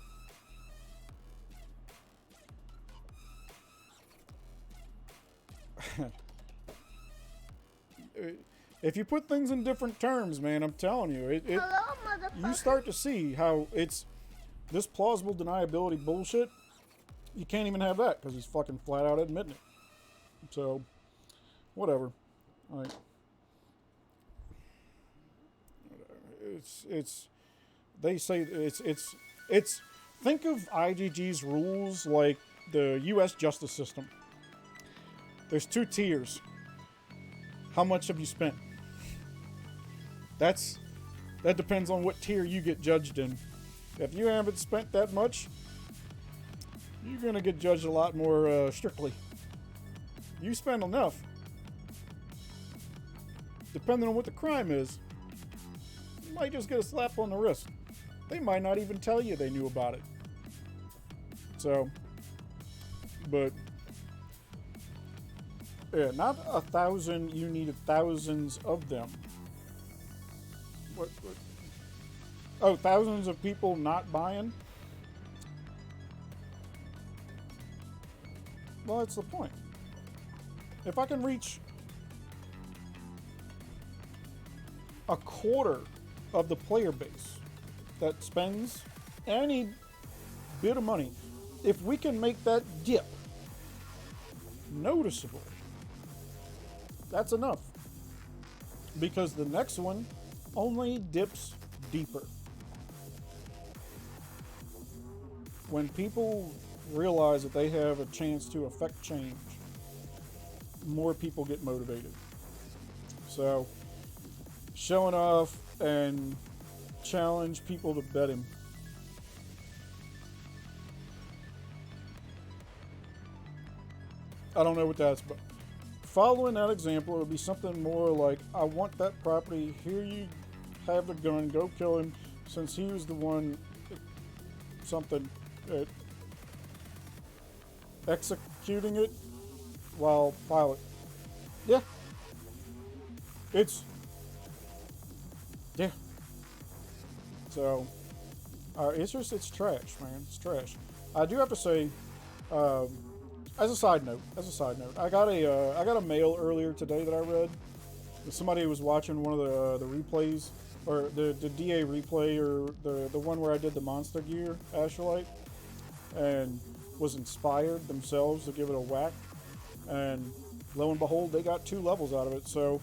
If you put things in different terms, man, I'm telling you, Hello, you motherfucker. start to see how it's this plausible deniability bullshit. You can't even have that because he's fucking flat out admitting it. So, whatever. Like, it's they say it's think of IGG's rules like the U.S. justice system. There's two tiers. How much have you spent? That depends on what tier you get judged in. If you haven't spent that much, you're gonna get judged a lot more strictly. You spend enough, depending on what the crime is, you might just get a slap on the wrist. They might not even tell you they knew about it. So, but yeah, not 1,000. You needed thousands of them. What? Oh, thousands of people not buying? Well, that's the point. If I can reach a quarter of the player base that spends any bit of money, if we can make that dip noticeable, that's enough. Because the next one only dips deeper. When people realize that they have a chance to affect change, more people get motivated. So, showing off and challenge people to bet him. I don't know what that's about. Following that example, it would be something more like, I want that property, here you have the gun, go kill him, since he was the one, something, executing it while pilot. Yeah. Yeah. So, it's trash, man. It's trash. I do have to say, as a side note, I got a mail earlier today that I read. Somebody was watching one of the replays, or the DA replay, or the one where I did the Monster Gear Astrolite, and was inspired themselves to give it a whack. And lo and behold, they got 2 levels out of it. So,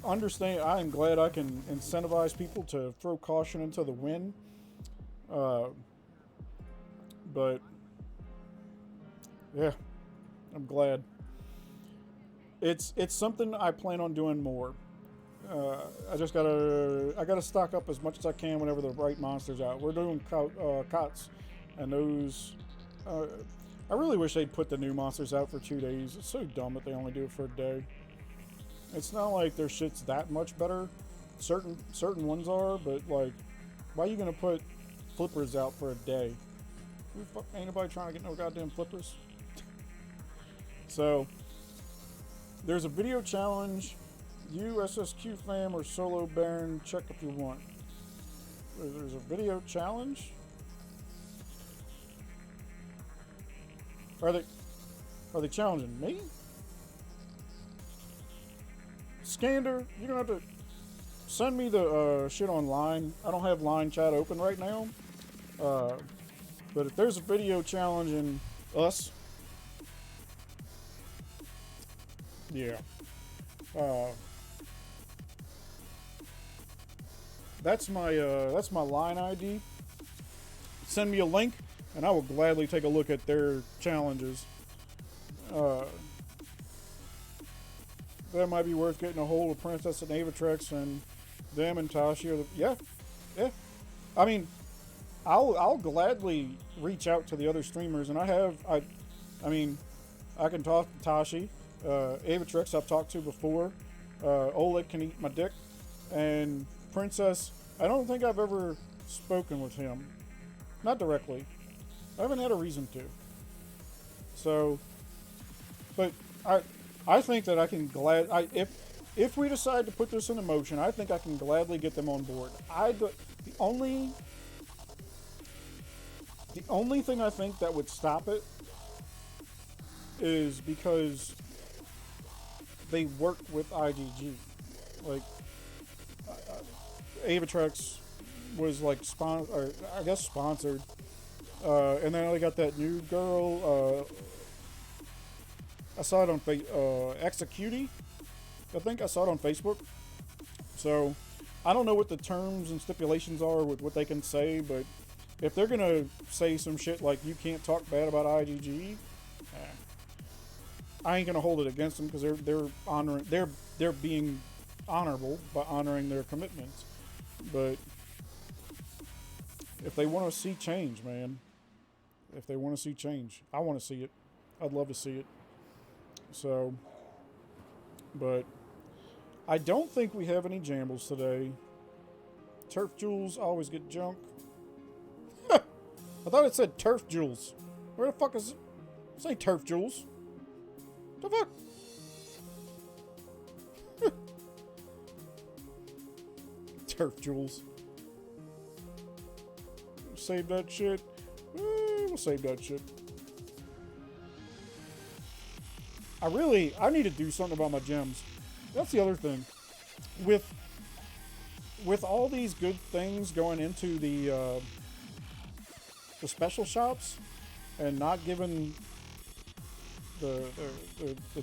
understand. I am glad I can incentivize people to throw caution into the wind. But yeah, I'm glad. It's something I plan on doing more. I just gotta stock up as much as I can whenever the right monster's out. We're doing cots, and those. I really wish they'd put the new monsters out for 2 days. It's so dumb that they only do it for a day. It's not like their shit's that much better. Certain ones are, but like, why are you gonna put flippers out for a day? Ain't nobody trying to get no goddamn flippers. So there's a video challenge. You SSQ fam or solo baron, check if you want. There's a video challenge. Are they challenging me? Scander, you're gonna have to send me the shit online. I don't have line chat open right now. But if there's a video challenging us, yeah. That's my line ID. Send me a link, and I will gladly take a look at their challenges. That might be worth getting a hold of Princess and Avatrex and them and Tashi. Yeah. I mean, I'll gladly reach out to the other streamers, and I mean, I can talk to Tashi, Avatrex I've talked to before. Oleg can eat my dick, and Princess, I don't think I've ever spoken with him, not directly. I haven't had a reason to. So, but I think that I can if we decide to put this into motion, I think I can gladly get them on board. The only thing I think that would stop it is because they work with IGG. Like, Avatrex was like sponsored. And then I got that new girl, I saw it on Executie. I think I saw it on Facebook. So, I don't know what the terms and stipulations are with what they can say, but if they're gonna say some shit like you can't talk bad about IGG, I ain't gonna hold it against them because they're being honorable by honoring their commitments. But if they want to see change, man, if they want to see change, I want to see it. I'd love to see it. So, but I don't think we have any jambles today. Turf Jewels always get junk. I thought it said Turf Jewels. Where the fuck is it? This ain't Turf Jewels. The fuck? Turf Jewels. Save that shit. We'll save that shit. I need to do something about my gems. That's the other thing. With all these good things going into the special shops and not giving the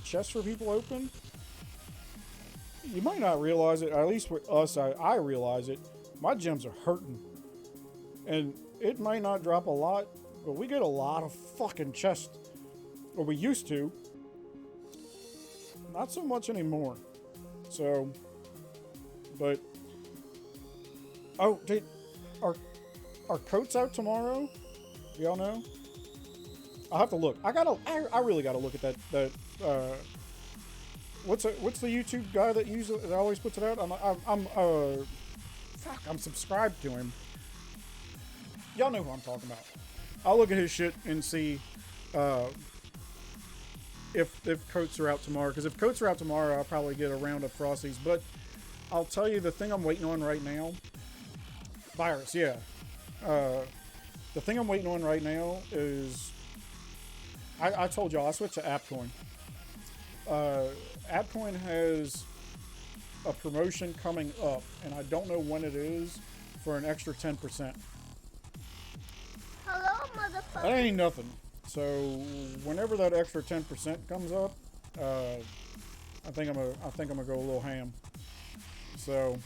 chests for people open, you might not realize it. At least with us, I realize it. My gems are hurting, and it might not drop a lot, but we get a lot of fucking chests. Or we used to. Not so much anymore. So, but are coats out tomorrow? Y'all know? I'll have to look. I really gotta look at that. What's the YouTube guy that always puts it out? I'm subscribed to him. Y'all know who I'm talking about. I'll look at his shit and see if coats are out tomorrow. Because if coats are out tomorrow, I'll probably get a round of Frosties. But I'll tell you the thing I'm waiting on right now. Virus, yeah. The thing I'm waiting on right now is I told y'all I switched to AppCoin. AppCoin has a promotion coming up, and I don't know when it is, for an extra 10%. Hello, motherfucker. That ain't nothing. So whenever that extra 10% comes up, I think I'm gonna go a little ham. So,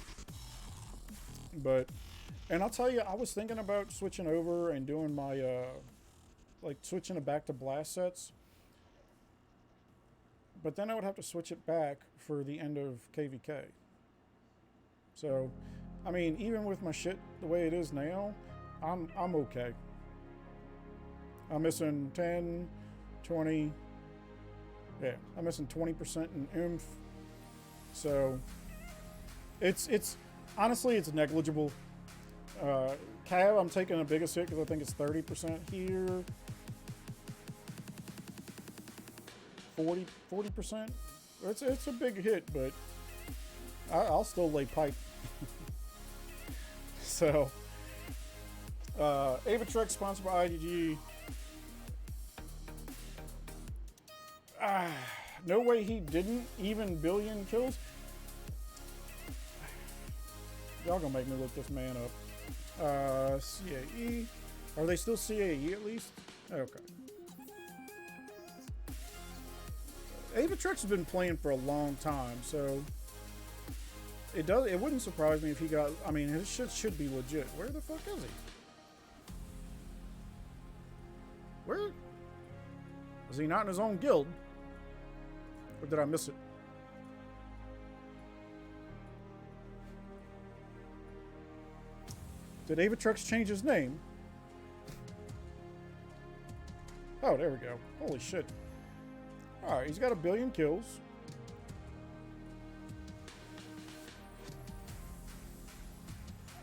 and I'll tell you, I was thinking about switching over and doing my switching it back to blast sets. But then I would have to switch it back for the end of KVK. So, I mean, even with my shit the way it is now, I'm okay. I'm missing 10, 20. Yeah, I'm missing 20% in oomph. So, it's honestly, it's negligible. Cav, I'm taking the biggest hit because I think it's 30% here. 40%. It's a big hit, but I'll still lay pipe. So, Avatrex sponsored by IDG. No way he didn't even billion kills. Y'all gonna make me look this man up. CAE. Are they still CAE at least? Okay. Avatrex has been playing for a long time, so it wouldn't surprise me if he got. I mean, his shit should be legit. Where the fuck is he? Where is he? Not in his own guild, or did I miss it? Did Avatrex change his name? Oh, there we go. Holy shit. Alright, he's got 1 billion kills.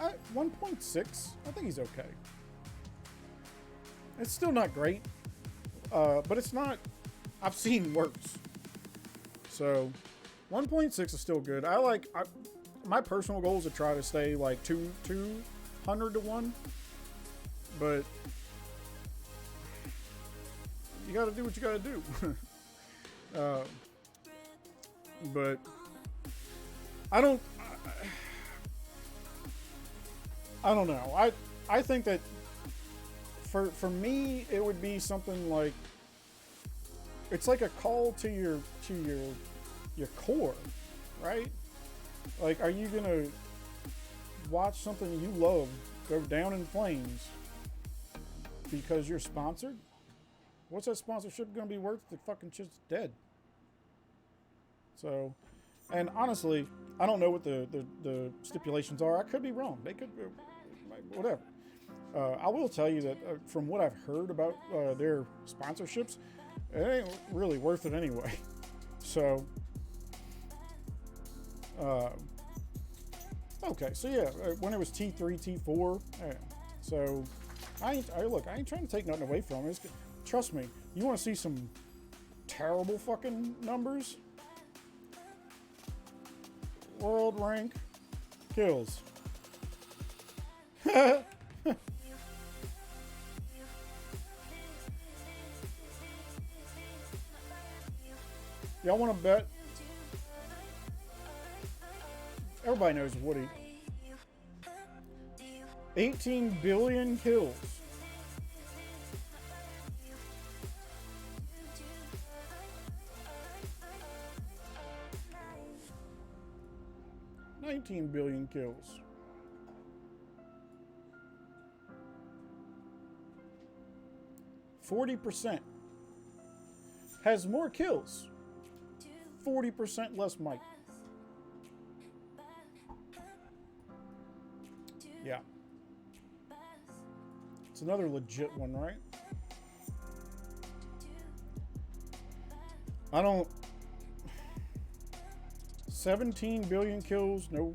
At 1.6, I think he's okay. It's still not great, but it's not. I've seen worse. So, 1.6 is still good. My personal goal is to try to stay like 200 to 1, but you got to do what you got to do. But I don't know. I think that for me it would be something like, it's like a call to your core, right? Like, are you gonna watch something you love go down in flames because you're sponsored? What's that sponsorship gonna be worth? The fucking shit's dead. So, and honestly, I don't know what the stipulations are. I could be wrong. They could, whatever. I will tell you that from what I've heard about their sponsorships, it ain't really worth it anyway. So, okay, so yeah, when it was T3, T4, yeah. So I ain't trying to take nothing away from it. Trust me, you want to see some terrible fucking numbers? World rank kills. Y'all want to bet? Everybody knows Woody. 18 billion kills. $19 billion kills. %. Has more kills. 40% less mic. Yeah. It's another legit one, right? I don't... 17 billion kills. No.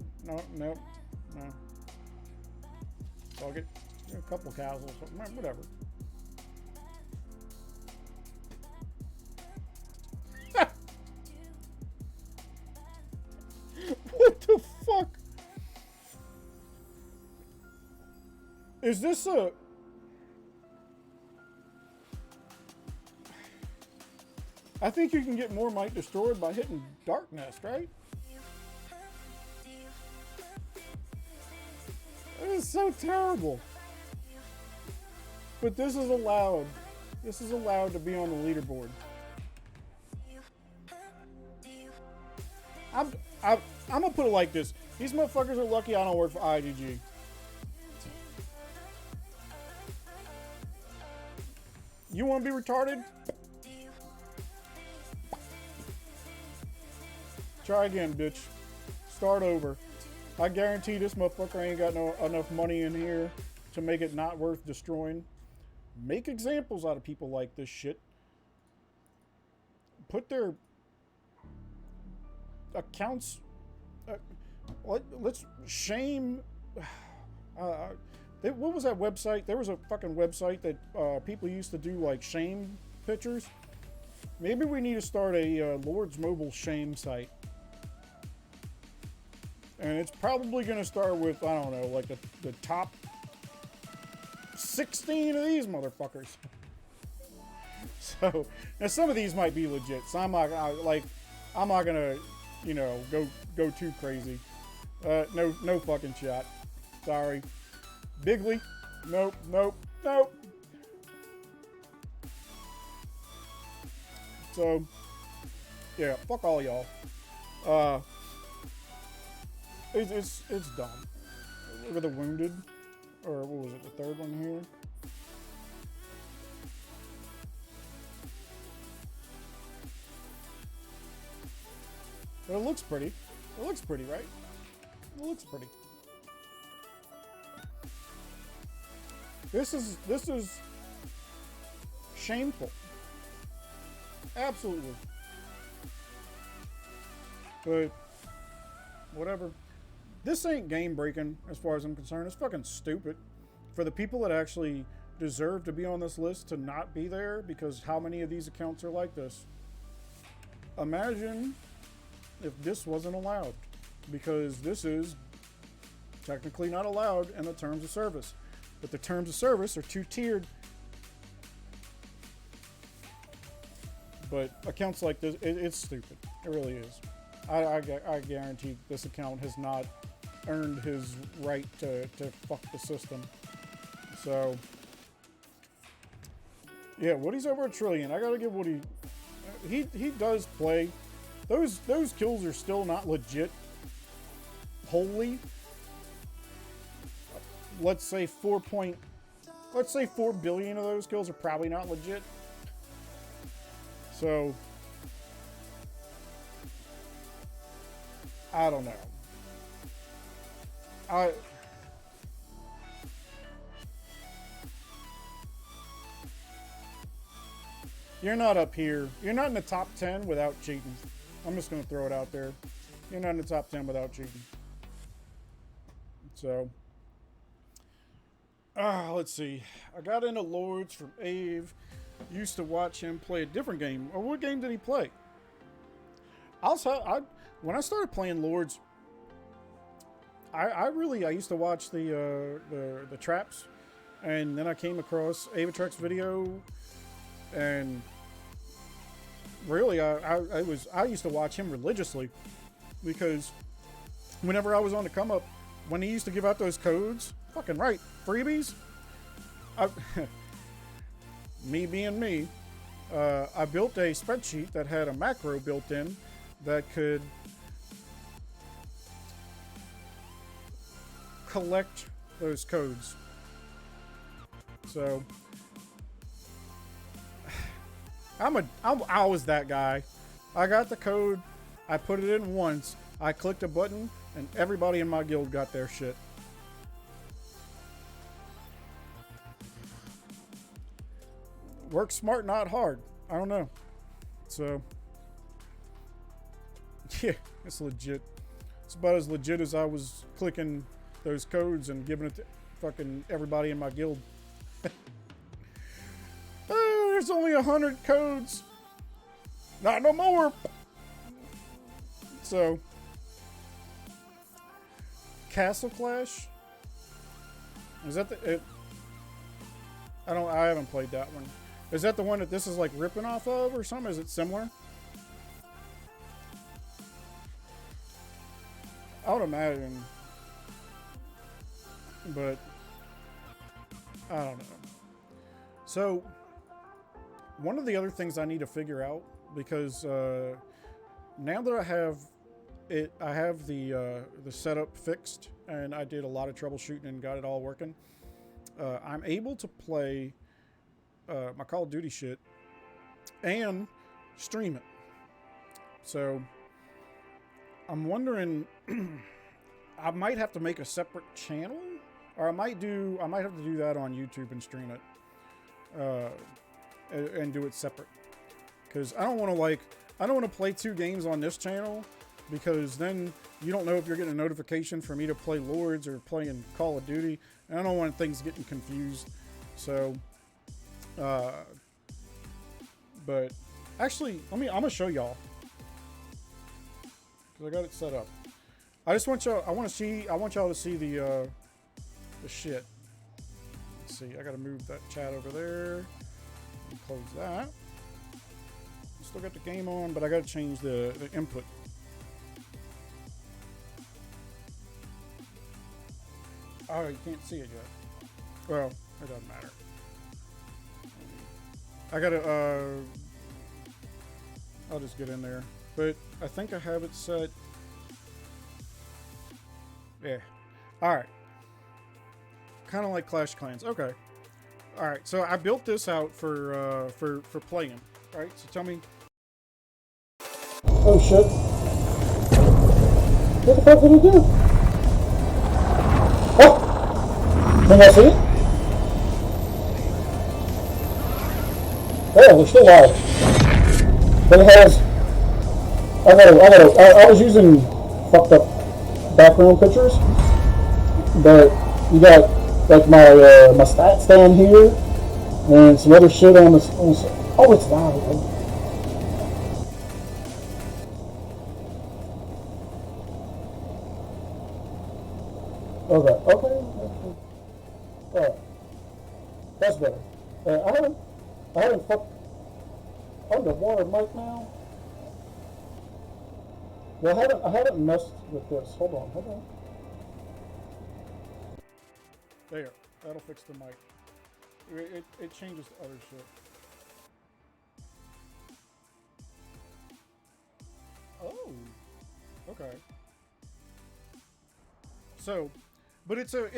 So I'll get a couple cows or something. Whatever. What the fuck? Is this a... I think you can get more might destroyed by hitting Dark Nest, right? That is so terrible. But this is allowed. This is allowed to be on the leaderboard. I'm gonna put it like this. These motherfuckers are lucky I don't work for IDG. You want to be retarded? Try again, bitch. Start over. I guarantee this motherfucker ain't got enough money in here to make it not worth destroying. Make examples out of people like this shit. Put their accounts. Let's shame. What was that website? There was a fucking website that people used to do like shame pictures. Maybe we need to start a Lord's Mobile shame site. And it's probably going to start with, I don't know, like the top 16 of these motherfuckers. So, now some of these might be legit. So I'm not going to, you know, go too crazy. No fucking shot. Sorry. Bigley. Nope. So, yeah, fuck all y'all. It's dumb. Look at the wounded, or what was it, the third one here? But it looks pretty. It looks pretty, right? It looks pretty. This is shameful. Absolutely. But whatever. This ain't game breaking as far as I'm concerned. It's fucking stupid for the people that actually deserve to be on this list to not be there, because how many of these accounts are like this? Imagine if this wasn't allowed, because this is technically not allowed in the terms of service. But the terms of service are two-tiered. But accounts like this, it's stupid. It really is. I guarantee this account has not earned his right to fuck the system. So, yeah, Woody's over a trillion. I gotta give Woody... He does play. Those kills are still not legit. Wholly. Let's say 4 billion of those kills are probably not legit. So, I don't know. You're not up here. You're not in the top 10 without cheating. I'm just going to throw it out there. You're not in the top 10 without cheating. So, let's see. I got into Lords from Ave. Used to watch him play a different game. Or what game did he play? When I started playing Lords, I used to watch the traps, and then I came across Avatrek's video, and really I used to watch him religiously, because whenever I was on the come up, when he used to give out those codes, fucking right, freebies, me being me, I built a spreadsheet that had a macro built in that could collect those codes. So I was that guy. I got the code, I put it in once, I clicked a button, and everybody in my guild got their shit. Work smart, not hard. I don't know. So, yeah, it's legit. It's about as legit as I was clicking those codes and giving it to fucking everybody in my guild. There's only 100 codes. Not no more. So, Castle Clash. Is that the? I haven't played that one. Is that the one that this is like ripping off of or something? Is it similar? I would imagine. But I don't know. So one of the other things I need to figure out, because now that I have the setup fixed, and I did a lot of troubleshooting and got it all working. I'm able to play my Call of Duty shit and stream it. So I'm wondering I might have to make a separate channel, or I might have to do that on YouTube and stream it, and do it separate. Because I don't want to play 2 games on this channel, because then you don't know if you're getting a notification for me to play Lords or playing Call of Duty, and I don't want things getting confused. So, but actually, I'm gonna show y'all, because I got it set up. I just want y'all. I want y'all to see the shit. Let's see. I gotta move that chat over there and close that. Still got the game on, but I gotta change the input. Oh, you can't see it yet. Well, it doesn't matter. I gotta, I'll just get in there. But I think I have it set. Yeah. Alright. Kind of like Clash Clans. Okay. Alright, so I built this out for playing. Alright, so tell me. Oh shit. What the fuck did he do? Oh! Can I see it? Oh, we're still live. But it has... I was using fucked up background pictures. But you got like my stats down here and some other shit on this. Oh, it's loud. Okay. Alright. That's better. I haven't fucked underwater mic now. Well, I haven't messed with this. Hold on. There. That'll fix the mic. It changes the other shit. Oh. Okay. So, but it's a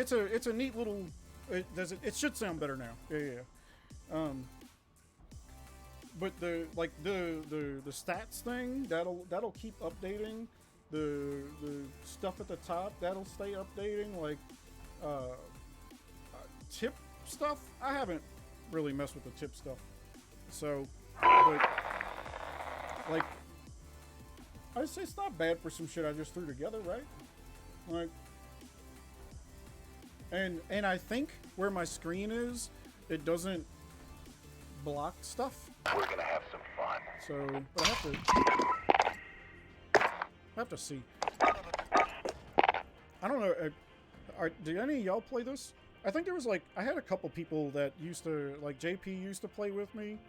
neat little. It should sound better now. Yeah. But the stats thing that'll keep updating. The stuff at the top that'll stay updating. Like tip stuff. I haven't really messed with the tip stuff. So, but like I say, it's not bad for some shit I just threw together, right? Like. And I think where my screen is, it doesn't block stuff. We're gonna have some fun. So, but I have to see. I don't know. Do any of y'all play this? I think there was like, I had a couple people that used to, like JP used to play with me.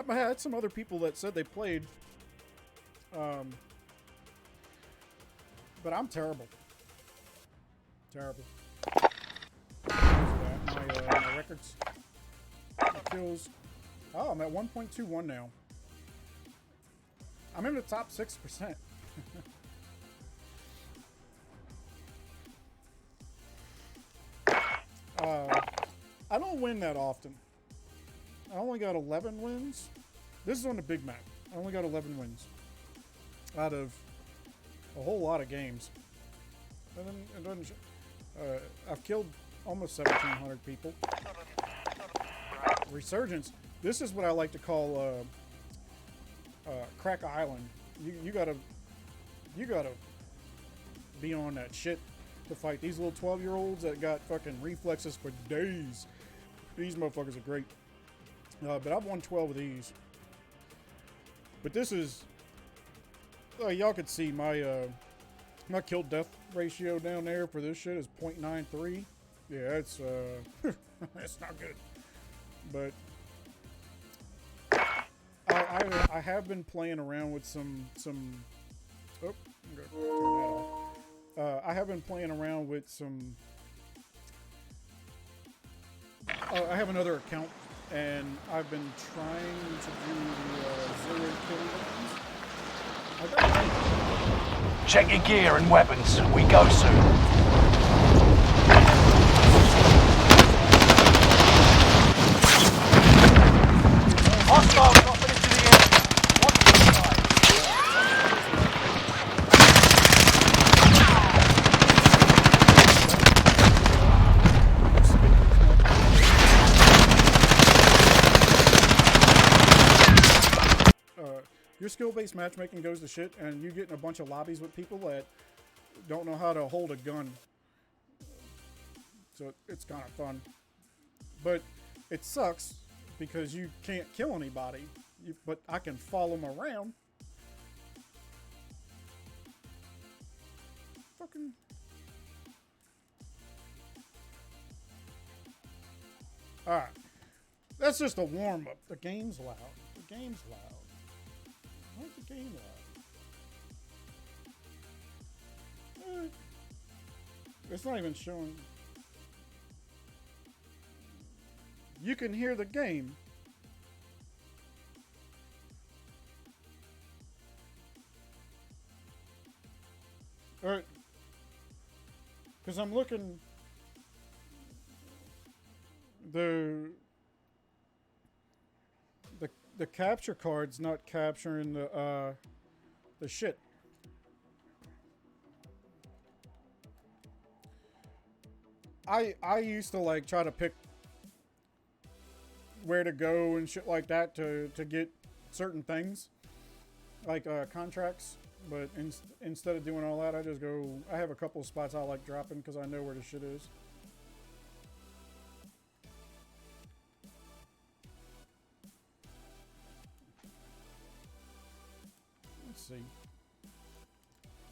I had some other people that said they played. But I'm terrible. Terrible. My records. My kills. Oh, I'm at 1.21 now. I'm in the top 6%. I don't win that often. I only got 11 wins. This is on the big map. I only got 11 wins. Out of a whole lot of games. I've killed almost 1,700 people. Resurgence. This is what I like to call Crack Island. You gotta be on that shit to fight these little 12-year-olds that got fucking reflexes for days. These motherfuckers are great. But I've won 12 of these. But this is. Y'all could see my kill death ratio down there for this shit is 0.93. Yeah, it's that's not good. But I have been playing around with some. Oh, I'm gonna turn that off. I have been playing around with some. I have another account, and I've been trying to do the 0 kill ones. Check your gear and weapons. We go soon. Hostile dropping into the air. Watch the side. your skill-based matchmaking goes to shit, and you get in a bunch of lobbies with people that don't know how to hold a gun. So it's kind of fun. But it sucks because you can't kill anybody. But I can follow them around. Fucking... Alright. That's just a warm-up. The game's loud. The game's loud. Why is the game loud? It's not even showing. You can hear the game. Alright. Because I'm looking... The capture card's not capturing the shit. I used to like try to pick where to go and shit like that to get certain things, like contracts. But instead of doing all that, I just go. I have a couple of spots I like dropping because I know where the shit is. Let's see.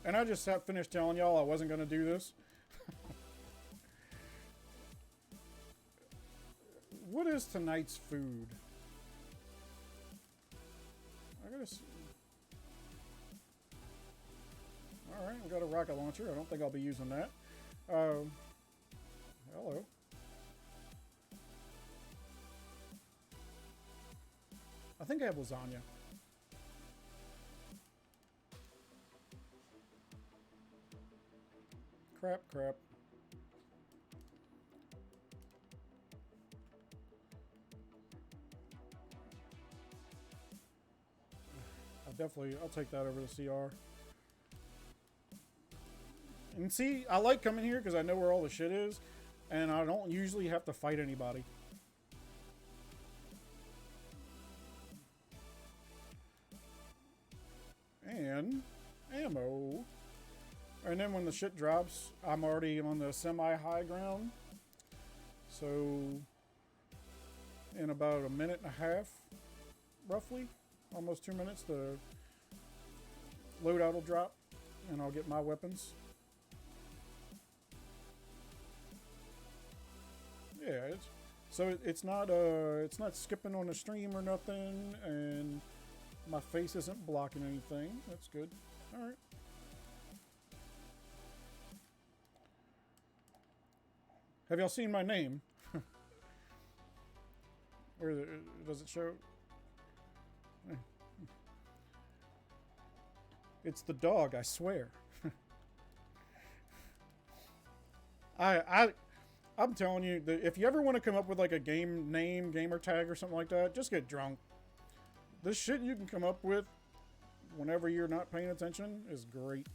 And I just finished telling y'all I wasn't gonna do this. What is tonight's food? I gotta see. Alright, we got a rocket launcher. I don't think I'll be using that. Hello. I think I have lasagna. Crap. I'll take that over to CR. And see, I like coming here because I know where all the shit is, and I don't usually have to fight anybody. And ammo. And then when the shit drops, I'm already on the semi-high ground. So in about a minute and a half, roughly, almost 2 minutes, the loadout will drop, and I'll get my weapons. Yeah, it's not skipping on the stream or nothing, and my face isn't blocking anything. That's good. All right. Have y'all seen my name? Or does it show? It's the dog, I swear. I'm telling you, if you ever want to come up with like a game name, gamer tag or something like that, just get drunk. This shit you can come up with whenever you're not paying attention is great.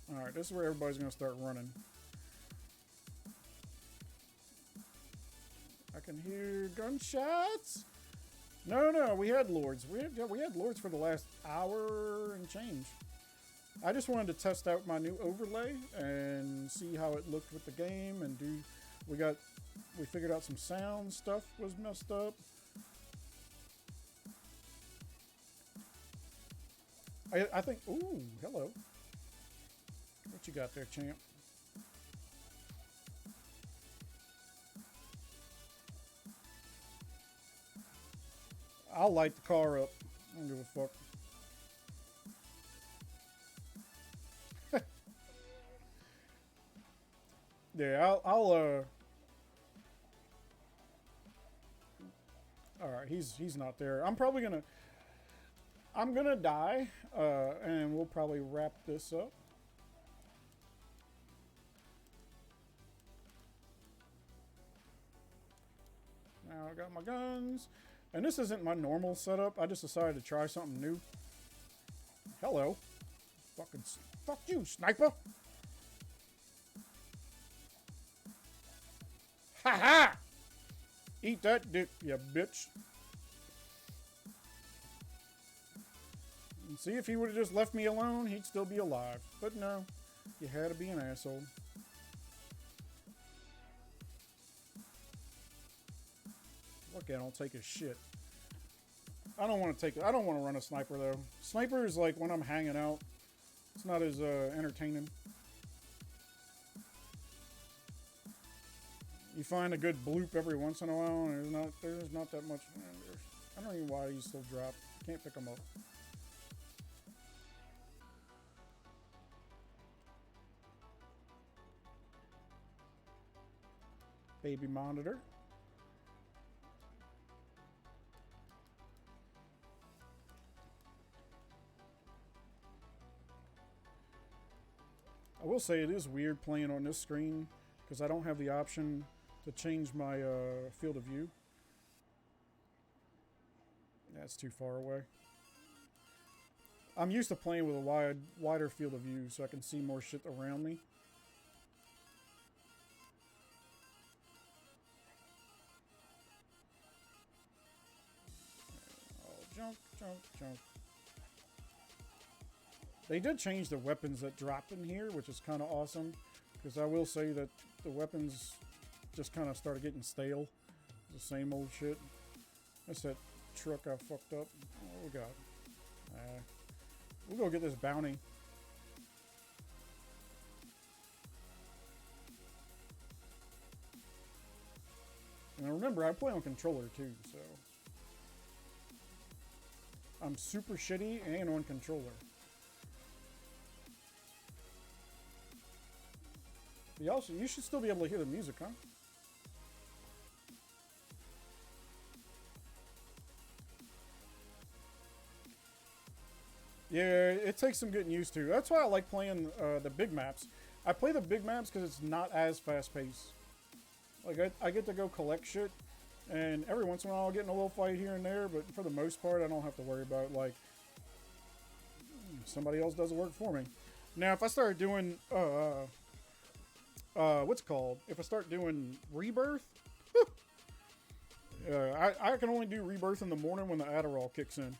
Alright, this is where everybody's going to start running. I can hear gunshots. No, we had lords. We had lords for the last hour and change. I just wanted to test out my new overlay and see how it looked with the game, and we figured out some sound stuff was messed up. I think, ooh, hello. What you got there, champ? I'll light the car up. I don't give a fuck. Yeah, I'll Alright, he's not there. I'm gonna die, and we'll probably wrap this up. Now I got my guns. And this isn't my normal setup. I just decided to try something new. Hello. Fuck you, sniper. Ha ha! Eat that dick, you bitch. And see, if he would have just left me alone, he'd still be alive. But no, you had to be an asshole. Look at him, take his shit. I don't want to run a sniper though. Sniper is like when I'm hanging out. It's not as entertaining. You find a good bloop every once in a while, and there's not that much. I don't even know why you still drop. Can't pick them up. Baby monitor. I will say it is weird playing on this screen because I don't have the option to change my field of view. That's too far away. I'm used to playing with a wider field of view so I can see more shit around me. Oh, junk, junk, junk. They did change the weapons that drop in here, which is kind of awesome. Because I will say that the weapons just kind of started getting stale. The same old shit. That's that truck I fucked up. Oh, God. We'll go get this bounty. And remember, I play on controller too, so... I'm super shitty and on controller. You should still be able to hear the music, huh? Yeah, it takes some getting used to. That's why I like playing the big maps. I play the big maps because it's not as fast-paced. Like, I get to go collect shit, and every once in a while I'll get in a little fight here and there, but for the most part, I don't have to worry about, like, somebody else does the work for me. Now, if I start doing, what's it called? If I start doing Rebirth, I can only do Rebirth in the morning when the Adderall kicks in.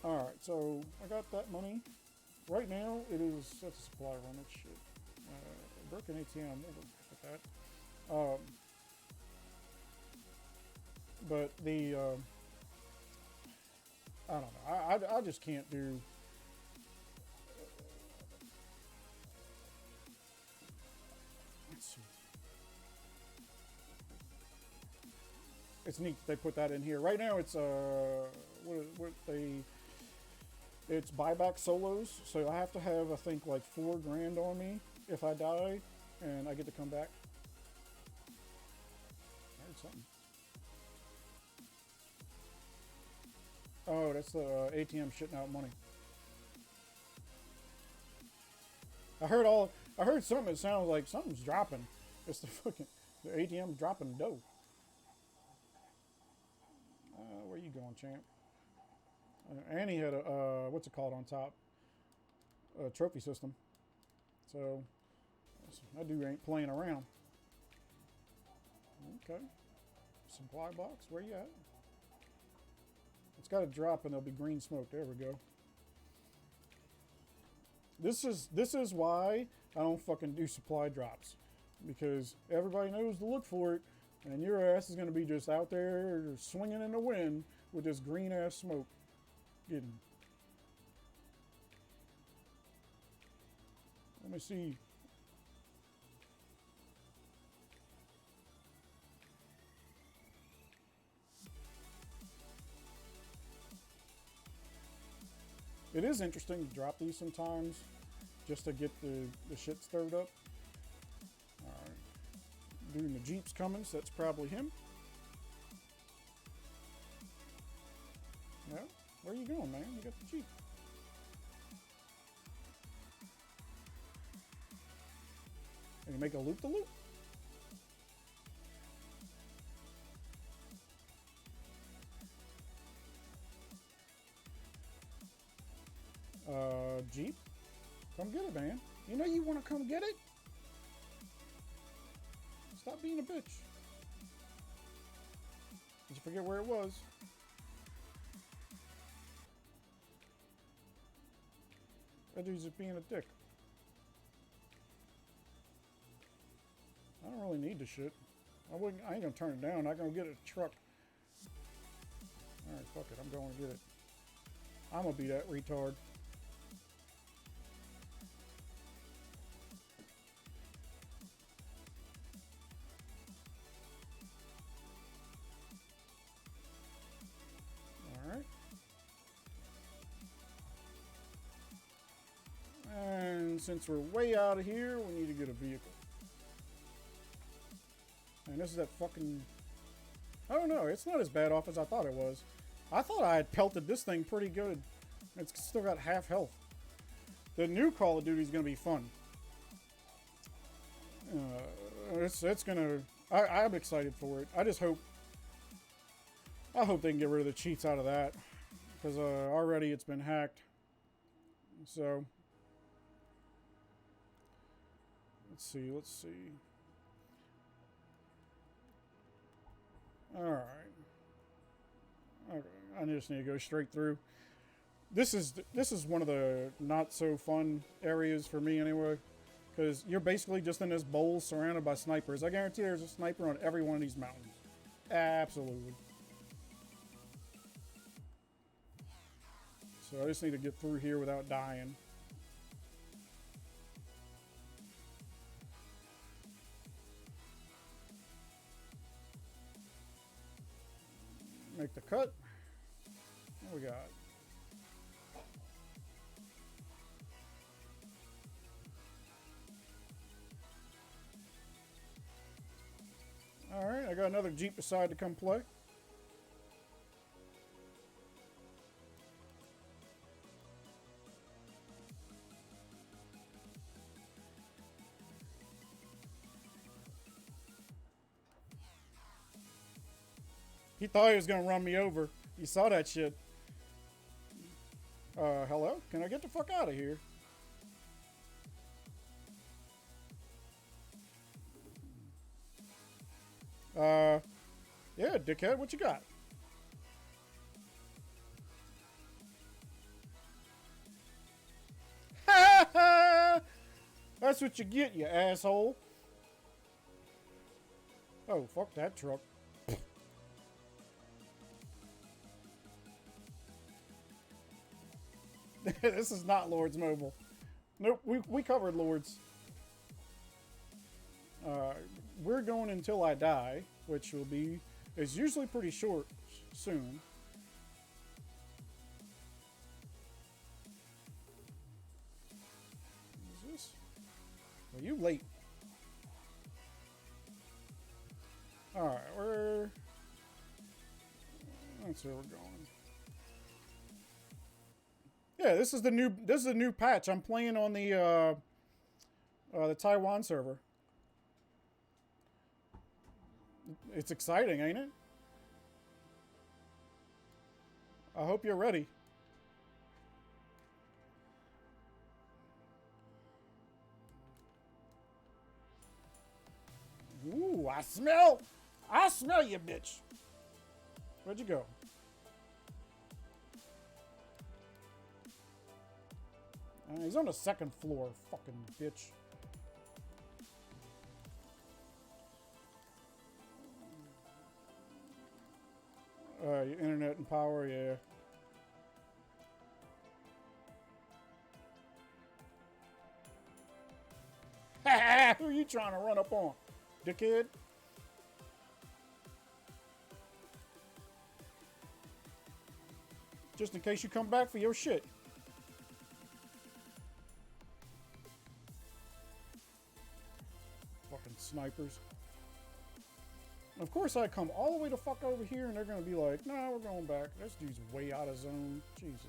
Alright, so I got that money. Right now, that's a supply run, that's shit. Broken ATM, we'll look at that. But the, I don't know, I just can't do... Let's see. It's neat they put that in here. Right now it's, it's buyback solos, so I have to have, I think, like $4 grand on me if I die, and I get to come back. I heard something. Oh, that's the ATM shitting out money. I heard something that sounds like something's dropping. It's the ATM dropping dough. Where you going, champ? And he had a, what's it called on top? A trophy system. So, that dude ain't playing around. Okay. Supply box, where you at? It's got to drop and there'll be green smoke. There we go. This is why I don't fucking do supply drops. Because everybody knows to look for it, and your ass is going to be just out there swinging in the wind with this green ass smoke. Let me see. It is interesting to drop these sometimes just to get the shit stirred up. Alright. Doing the Jeep's coming, so that's probably him. Yeah. Where are you going, man? You got the Jeep. And you make a loop-the-loop. Jeep? Come get it, man. You know you want to come get it? Stop being a bitch. Did you forget where it was? That dude's just being a dick. I don't really need the shit. I ain't gonna turn it down. I'm gonna get a truck. Alright, fuck it. I'm going to get it. I'm gonna be that retard. Alright. And since we're way out of here, we need to get a vehicle. And this is that fucking... I don't know. It's not as bad off as I thought it was. I thought I had pelted this thing pretty good. It's still got half health. The new Call of Duty is going to be fun. It's going to... I'm excited for it. I just hope... I hope they can get rid of the cheats out of that. Because already it's been hacked. So... Let's see. Alright. Okay, I just need to go straight through. This is one of the not so fun areas for me anyway. Because you're basically just in this bowl surrounded by snipers. I guarantee there's a sniper on every one of these mountains. Absolutely. So I just need to get through here without dying. Make the cut. What we got? Alright, I got another Jeep beside to come play. He thought he was going to run me over. You saw that shit. Hello? Can I get the fuck out of here? Yeah, dickhead, what you got? Ha ha! That's what you get, you asshole. Oh, fuck that truck. This is not Lord's Mobile. Nope, we covered Lord's. We're going until I die, which will be... It's usually pretty short soon. What is this? Well, you late. Alright, that's where we're going. Yeah, this is the new patch. I'm playing on the Taiwan server. It's exciting, ain't it? I hope you're ready. Ooh, I smell you, bitch. Where'd you go? He's on the second floor, fucking bitch. Your internet and power, yeah. Who are you trying to run up on, dickhead? Just in case you come back for your shit. Fucking snipers. Of course I come all the way the fuck over here and they're gonna be like, nah, we're going back. This dude's way out of zone. Jesus.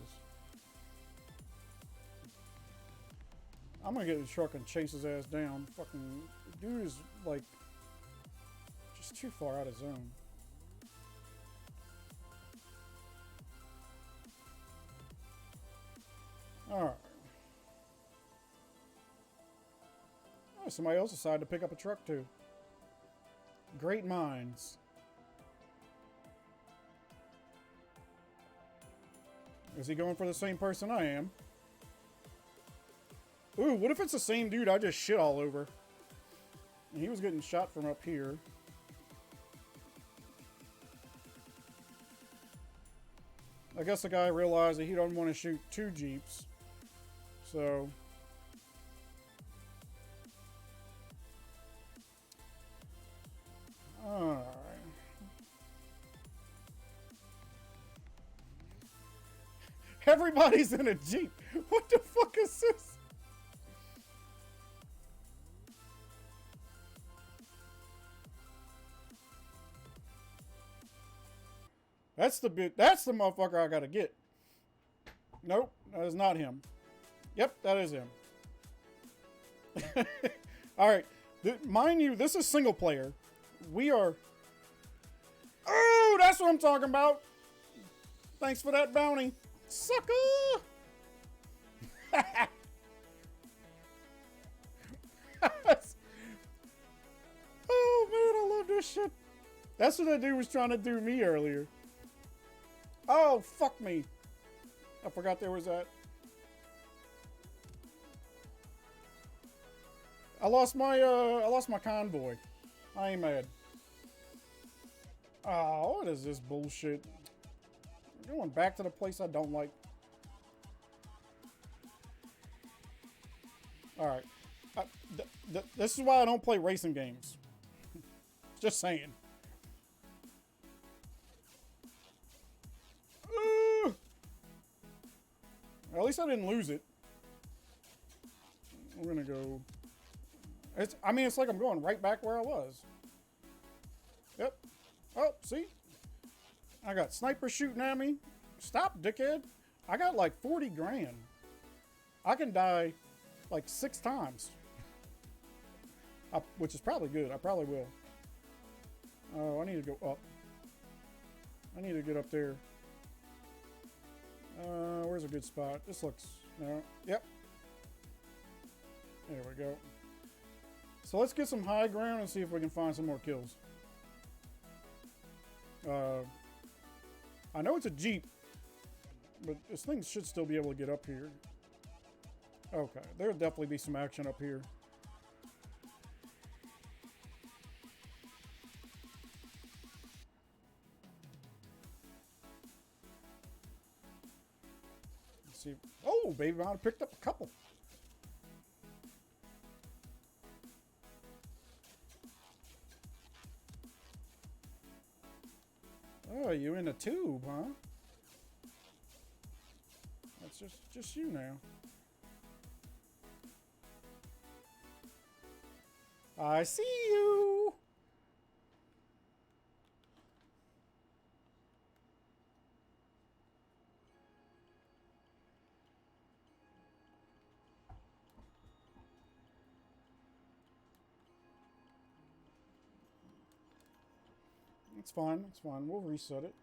I'm gonna get the truck and chase his ass down. Fucking dude is like just too far out of zone. Alright. Oh, somebody else decided to pick up a truck too. Great minds. Is he going for the same person I am? Ooh, what if it's the same dude I just shit all over? And he was getting shot from up here. I guess the guy realized that he don't want to shoot 2 Jeeps. So... Alright. Everybody's in a Jeep. What the fuck is this? That's the motherfucker I gotta get. Nope, that is not him. Yep, that is him. Alright. Mind you, this is single player. We are... Oh, that's what I'm talking about. Thanks for that bounty. Sucker! Oh, man, I love this shit. That's what that dude was trying to do me earlier. Oh, fuck me. I forgot there was that. I lost my convoy. I ain't mad. Oh, what is this bullshit? I'm going back to the place I don't like. Alright. This is why I don't play racing games. Just saying. At least I didn't lose it. We're gonna go... I mean, it's like I'm going right back where I was. Yep. Oh, see? I got snipers shooting at me. Stop, dickhead. I got like 40 grand. I can die like 6 times. Which is probably good. I probably will. Oh, I need to go up. I need to get up there. Where's a good spot? This looks... No. Yep. There we go. So let's get some high ground and see if we can find some more kills. I know it's a Jeep, but this thing should still be able to get up here. Okay, there'll definitely be some action up here. Let's see. Oh, baby, I picked up a couple. Oh, you in a tube, huh? That's just you now. I see you. It's fine. It's fine. We'll reset it.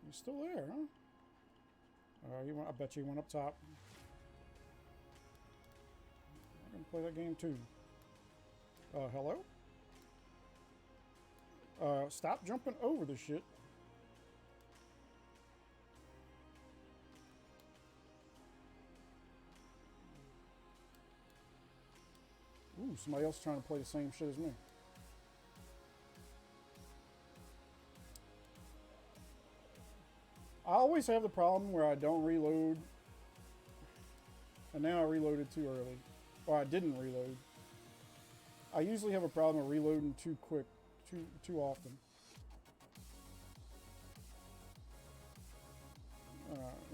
You're still there, huh? I bet you went up top. I'm gonna play that game too. Hello? Stop jumping over the shit. Ooh, somebody else trying to play the same shit as me. I always have the problem where I don't reload. And now I reloaded too early. Or I didn't reload. I usually have a problem with reloading too quick, too often.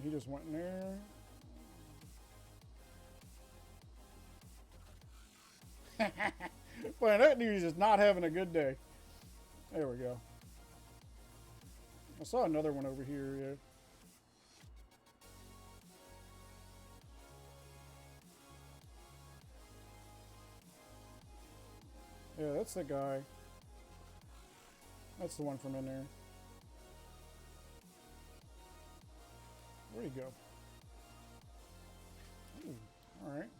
He just went in there. Boy, that dude is just not having a good day. There we go. I saw another one over here, yeah. Yeah, that's the guy. That's the one from in there. Where'd he go? Ooh, alright.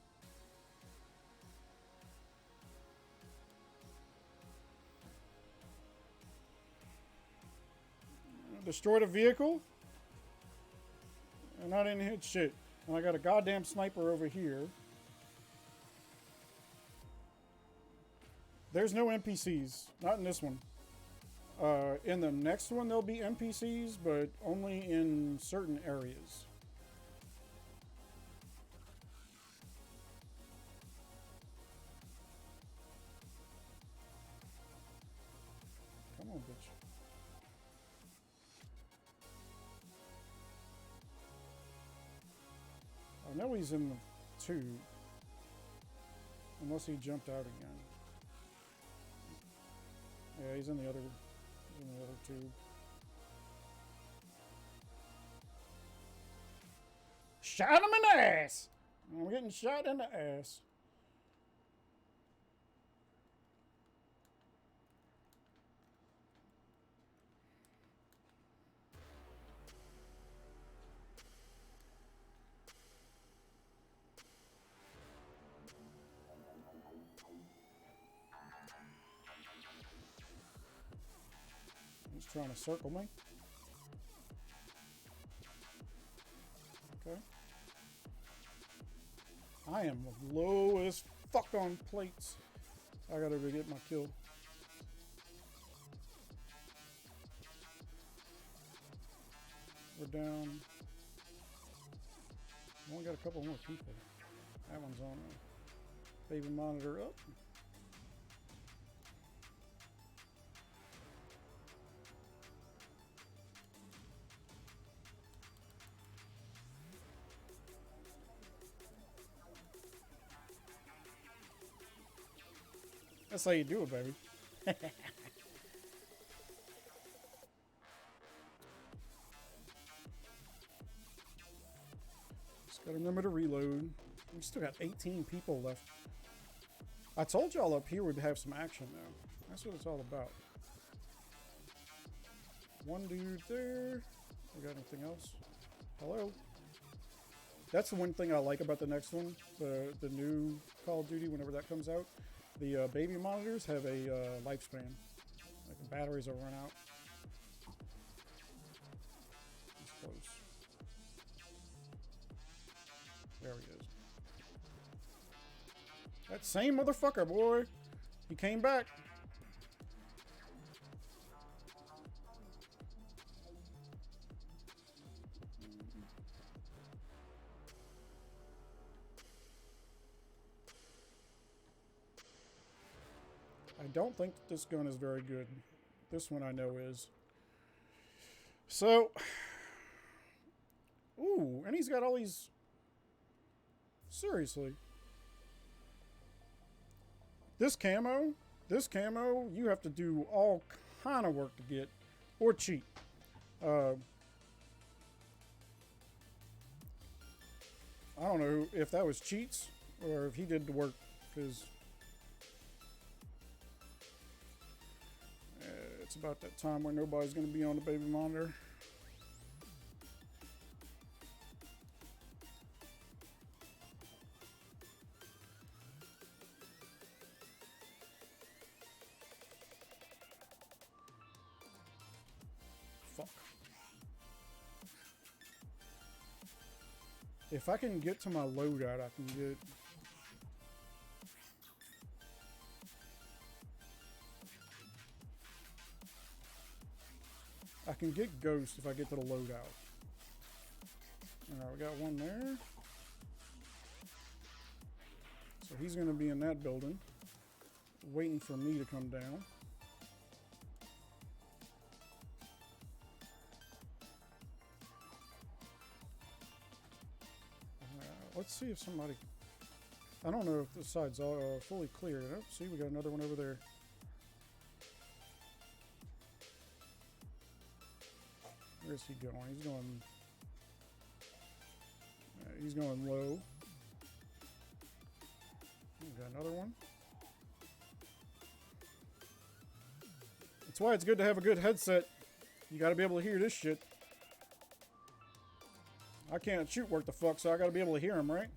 Destroyed a vehicle? And I didn't hit shit. And I got a goddamn sniper over here. There's no NPCs. Not in this one. In the next one, there'll be NPCs, but only in certain areas. Come on, bitch. I know he's in the tube. Unless he jumped out again. Yeah, he's in the other tube. Shot him in the ass! I'm getting shot in the ass. He's trying to circle me. Okay. I am low as fuck on plates. I gotta go get my kill. We're down. We only got a couple more people. That one's on. Baby monitor up. That's how you do it, baby. Just gotta remember to reload. We still got 18 people left. I told y'all up here we'd have some action though. That's what it's all about. One dude there. We got anything else? Hello? That's the one thing I like about the next one. The new Call of Duty, whenever that comes out. The baby monitors have a lifespan. Like the batteries will run out. He's close. There he is. That same motherfucker, boy. He came back. I don't think that this gun is very good. This one I know is. So, ooh, and he's got all these. Seriously. This camo, you have to do all kind of work to get, or cheat. I don't know if that was cheats or if he did the work, because it's about that time where nobody's going to be on the baby monitor. Fuck. If I can get to my loadout, I can get... I can get Ghost if I get to the loadout. Alright, we got one there. So he's going to be in that building, waiting for me to come down. Let's see if somebody... I don't know if this side's all, fully clear. Oh, see, we got another one over there. Where's he going? He's going low. We got another one. That's why it's good to have a good headset. You got to be able to hear this shit. I can't shoot worth the fuck, so I got to be able to hear him, right?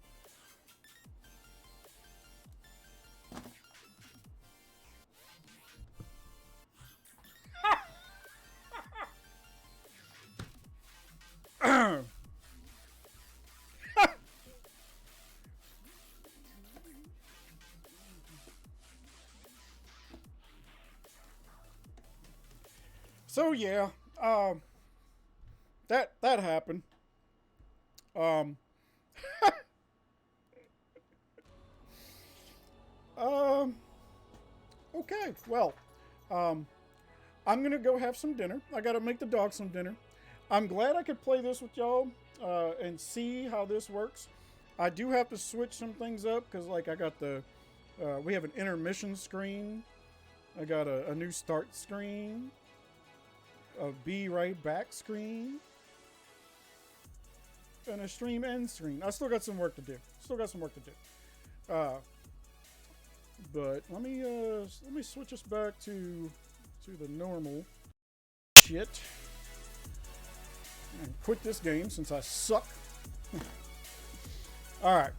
So yeah, that happened. Um, um, okay, well, I'm gonna go have some dinner. I gotta make the dog some dinner. I'm glad I could play this with y'all and see how this works. I do have to switch some things up because, like, I got we have an intermission screen. I got a new start screen, a be right back screen, and a stream end screen. I still got some work to do. But let me switch us back to the normal shit and quit this game since I suck. All right,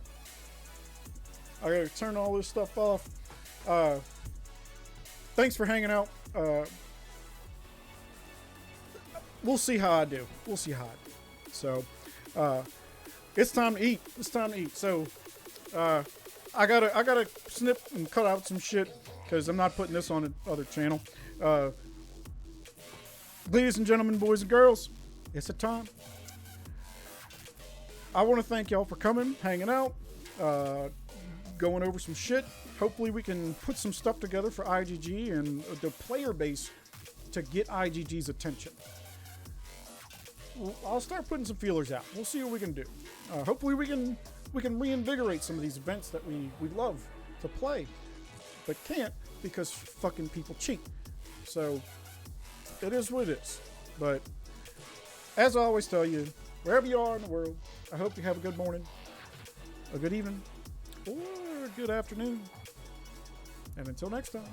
I gotta turn all this stuff off. Thanks for hanging out. We'll see how I do. So, it's time to eat. So, I gotta snip and cut out some shit because I'm not putting this on the other channel. Ladies and gentlemen, boys and girls, it's a time. I want to thank y'all for coming, hanging out, going over some shit. Hopefully we can put some stuff together for IGG and the player base to get IGG's attention. I'll start putting some feelers out. We'll see what we can do. Hopefully we can reinvigorate some of these events that we love to play, but can't because fucking people cheat. So it is what it is. But as I always tell you, wherever you are in the world, I hope you have a good morning, a good evening, or a good afternoon. And until next time.